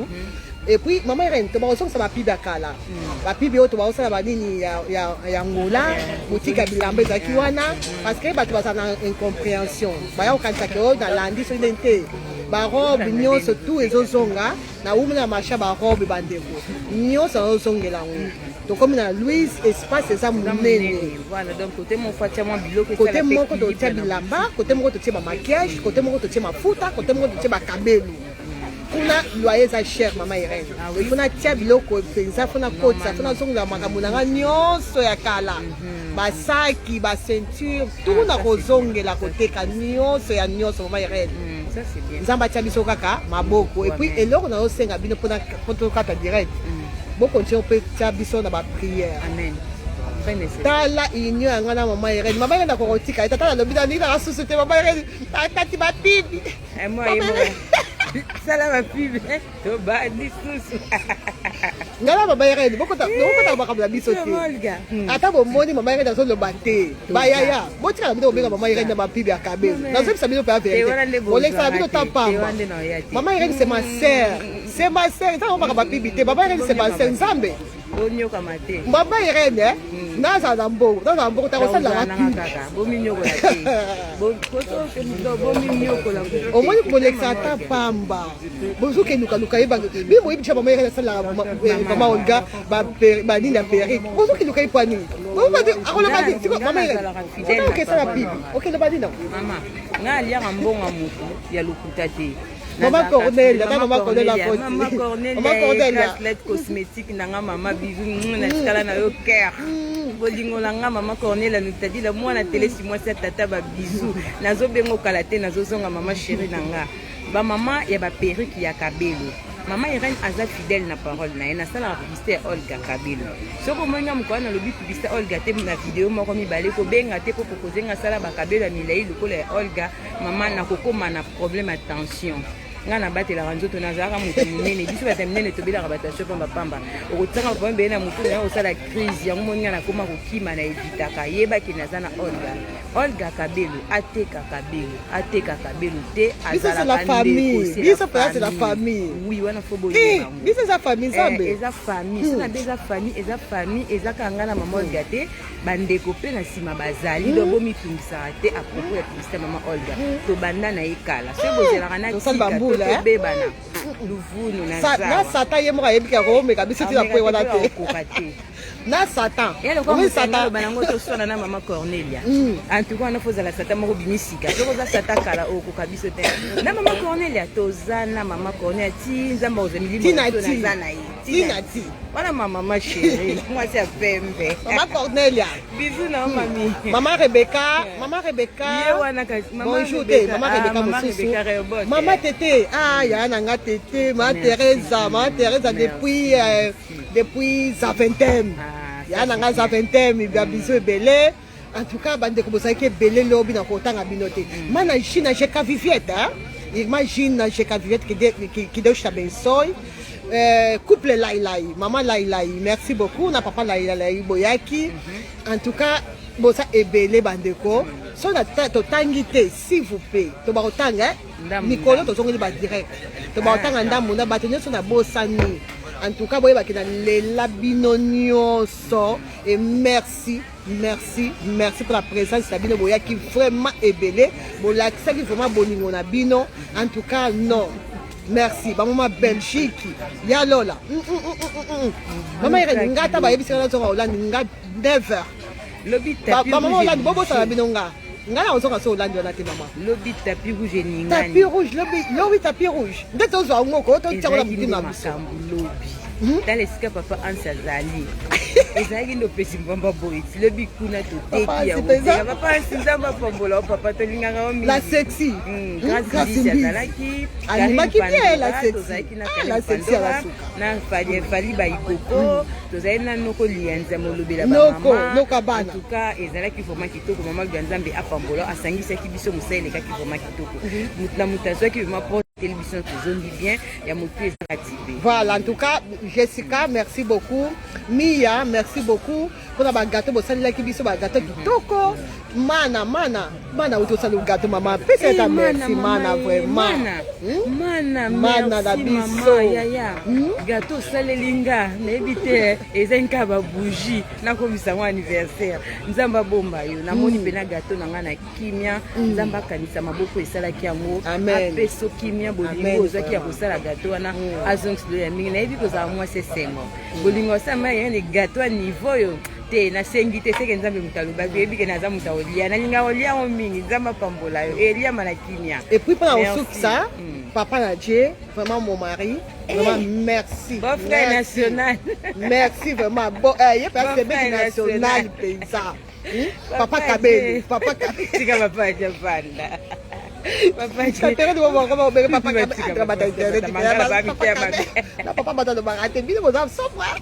et puis maman Irène to ba osonga ba piba kala ba pibi oto ba osala ba nini ya ngola mutika bilamba zaki wana parce que batu ba na incompréhension ba ya okanta ke o na landi so identité ba robe nyonso tout ezozonga na umuna marché ba robe bandeko nyonso ozongela ngo donc comme na Louise espace ça munene voilà donc côté mon fatia mon biloko côté moko to tia bilamba côté moko to tia ba maquillage côté moko to tia mafuta côté moko to tia ba kabelu kuna loyer za cher maman Irène kuna tia biloko penza funa kotsa funa zonga makambo na nyonso ya kala ba saki ba ceinture tout na kozongela koteka nyonso ya nyonso maman Irène. Ça c'est bien. Nzamba tia biso kaka maboko et puis eloko na osenga bino pour kata direct. Bon continuer peut tia biso na ba prière. Amen. Très nécessaire. Tala inyo ngana maman Irène. Maman Irène ko kotika tata lobi na nina société maman Irène. Tati ba pibi. Et moi ça la ma pibi. To ba ni susu. Ngala maman Irène boko ta ba kabla biso te. Ata bo moni maman Irène so lo bante. Ba yaya. Bo tika bino obeka maman Irène ba pibi akabe. Na so bisa bino pa vérité. Ole sa bino ta pamba. Maman Irène c'est ma sœur. C'est ma sœur. Ça on va ba pibi te. Maman Irène c'est ma sœur Nzambe. Bonyo kamate. Maman Irène naza na mbo ta kosala la kaka. Bominyo ko la te. Bo koto ke ndo bominyo ko la. O moni ko lexa ta pamba. Bozo ke luka yeba. Bi mo ibicha maman Irène sala mama Olga ba nini ya peri. Bozo ke luka ipani. Bo ba akola ba di maman Irène. OK ça la pibi. OK le ba di non. Mama, nga alia mbonga mutu ya lukuta te. Maman Cornelia, maman Cornelia. Maman Cornelia, bracelet cosmétique nanga mama bisou na skala na yo cœur. Bolingo langa maman Cornelia nous t'a dit la moi na télé si moi cette tata ba bisou. Nazo bengo kalate nazo zonga maman chérie nanga. Ba maman ya ba perruque ya kabelo. Maman Irène aza fidèle na parole na ena sala publicité Olga Kabelo. Soko monga mukwana lobi publicité Olga te na vidéo moko mibale ko benga te ko kozenga sala ba kabelo milai lokola Olga maman na kokoma na problème à tension. Ngana batela ranzoto nazaka mutu munene biso batamnene tobela rabatation pamba pamba okotanga bombe na mutu na osala crise yango moninga na koma kokima na evitaka yeba ki nazana Olga Kabelo ateka Kabelo te azala la famille biso c'est la famille oui wana fobo biso za famille Nzambe eza famille sina beza famille eza kanga na mama Olga te bandeko pe na sima bazali do bomi tungisa te à propos ya publicité mama Olga to banda na ekala sebo zela na tika bebana luvunu na Satan ye mo yebi ka ko me ka biso ti la po wana te na Satan oui Satan banango to sona na mama Cornelia en tout cas na foza la Satan mo bimisika to za Satan kala oko ka biso te na mama Cornelia to zana mama Cornelia ti nzamba ozemili mo to na zana ti voilà maman chérie moi c'est pembe maman Cornelia bisous na mami maman Rebecca ye wana ka bonjour te maman Rebecca mosusu maman Tété ya nanga Tété maman Teresa depuis Zaventem ya nanga Zaventem ya biso ebele en tout cas bande ko bosaki ebele lobi na kotanga binote mana Chine j'ai ka Viviette imagine j'ai ka Viviette qui de Chabensoy couple Lailai maman Lailai merci beaucoup na papa Lailai boyaki en tout cas bosa ebele bandeko so na totangi te s'il vous plaît to ba otanga mikolo to zongeli ba direct to ba otanga ndambo na bato nyonso na bosani en tout cas boye bakina lela bino nyonso et merci pour la présence na bino boyaki vraiment ebele bolakisaki vraiment bolingo na bino en tout cas non. Merci. Maman Belgique. Ya Lola. Maman Irene ngata ba yebisaka na zonga Hollande nga never. Lobi tapis rouge. Maman Hollande bobo sala binonga. Ngala ozonga so Hollande na te maman. Lobi tapis rouge ningani. Tapis rouge, lobi tapis rouge. Ndeto zo ngoko to tshaka mutima biso. Dans l'esika papa Ansa Zali. Ezali no pesi mbamba boy. Lobi kuna to teki ya. Papa Ansa pambola papa to linganga o mi. La sexy. Grâce à Zalaki. Animaki bien la sexy. La sexy la suka. Na fali ba ikoko. Tozali na noko lianza molobela ba mama. Noko bana. En tout cas, ezalaki vraiment kitoko maman Ganzambe apambola asangisaki biso musele kaki vraiment kitoko. Mutna mutazwaki vraiment pour télévision tozongi bien ya motu ezakatibe. Voilà, en tout cas, Jessica, merci beaucoup. Mia, merci beaucoup. Pour la gâteau, vous savez qui biso gâteau kitoko. Mana auto salu gâteau maman. Peut-être merci mana vraiment. Mana la biso. Gâteau salelinga, n'ébite ezenka ba bougie na komisa mo anniversaire. Nzamba bomba yo na moni pena gâteau nanga na kimia, nzamba kanisa maboko esalaki yango. Apeso kimia bolingo ozaki ya kosala gâteau wana azonks de ya mingi na ebi koza moi c'est semo. Bolingo sama ya ne gâteau à niveau yo. Te na sengi te seke nzambe mutaloba bebi ke naza mutaolia na linga olia o mingi nzamba pambola yo elia malakimia. Et puis pendant ça, papa Nadje, vraiment mon mari, vraiment merci. Bon frère national. Merci vraiment. Bon, il y a pas de frère national paysan. Papa Kabel, papa Kabel. Tika papa Japanda. Papa Kabel do mo ko be papa Kabel papa batalo bagate bino mo so frère.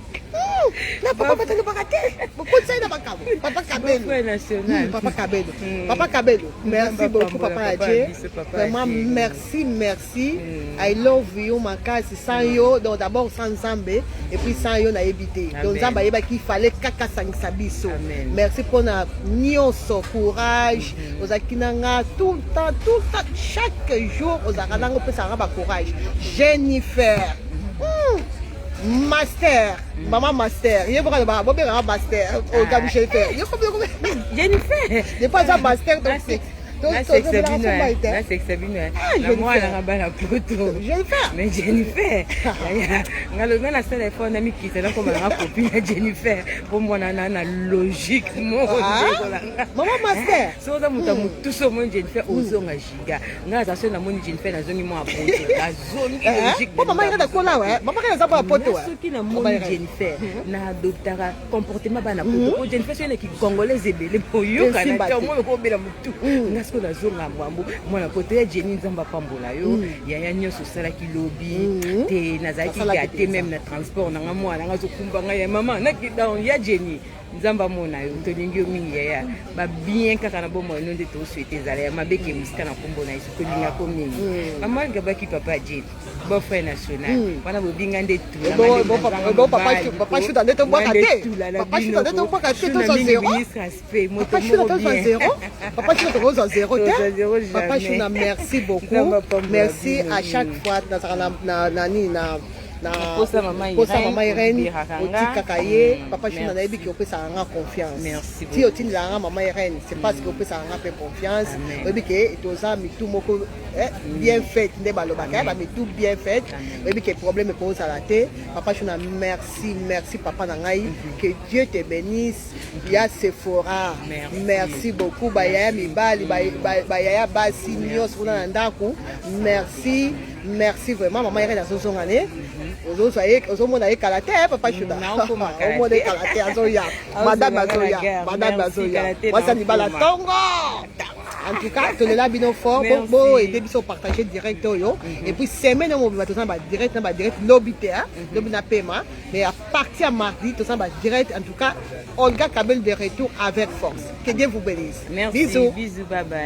Na papa batalo bagate. Beaucoup ça na papa Kabel. National. Papa Kabel. Papa Kabel. Merci beaucoup papa Nadje. Vraiment merci. I love you makasi sans yo donc d'abord sans Nzambe et puis sans yo na ebité. Donc Nzamba yeba qu'il fallait kaka sangisa biso. Merci pour na nyonso courage. Ozakinanga tout le temps chaque jour ozakananga pesa ba courage. Jennifer. Master, maman master. Il y a un master. Oh, Jennifer. Jennifer. Il n'y a pas un master donc c'est. Mais Jennifer, ngalo na téléphone na mikita na koma na copine Jennifer pour moi na logique mo maman master so da mutu so mo Jennifer ozonga giga ngaza so na mo Jennifer na zongi mo apoto la zone logique maman ira da kola wa maman ka za pa poto wa so ki na mo Jennifer na adoptera comportement bana poto Jennifer so na ki congolaise ebele boyo kana mo ko bela mutu ngasko na zonga mwambo mwana kote ya Jenny Nzamba pambola yo ya nyonso sala ki lobi te nazaki gâté même na transport na mwana ngazo kumbanga ya mama na ki down ya Jenny Nzamba mona yo tolingi mingi ya ba bien kaka na bomo no ndete oswete zala ya mabeke musika na kombo na iso kolinga ko mingi mama ngabaki papa Jenny bon frère national wana bobinga nde tu papa chuta nde to boka te papa chuta nde to boka te to zero papa chuta to zero papa chuta to zero te papa chuta merci beaucoup merci à chaque fois na posa mama Irene otikaka ye papa chuna na yebi ki opesa nga confiance ti otindela nga mama Irene c'est parce que opesa nga pe confiance oyebi ke toza mitu moko bien fait nde balobaka ba mitu bien fait oyebi ke problème ekozala te papa chuna merci papa na ngai que Dieu te bénisse ya Sephora merci beaucoup bayaya mibali bayaya basi nyonso kuna na ndako merci vraiment maman Irene azozonga ne ozomona ye kalate papa chuta omona ye kalate azoya madame azoya wasani bala tongo en tout cas tolela bino fort bo aider biso partager direct oyo et puis semaine mo ba toza ba direct lobby te lobby na pema mais à partir à mardi toza ba direct en tout cas Olga Kabel de retour avec force que Dieu vous bénisse bisous bye bye.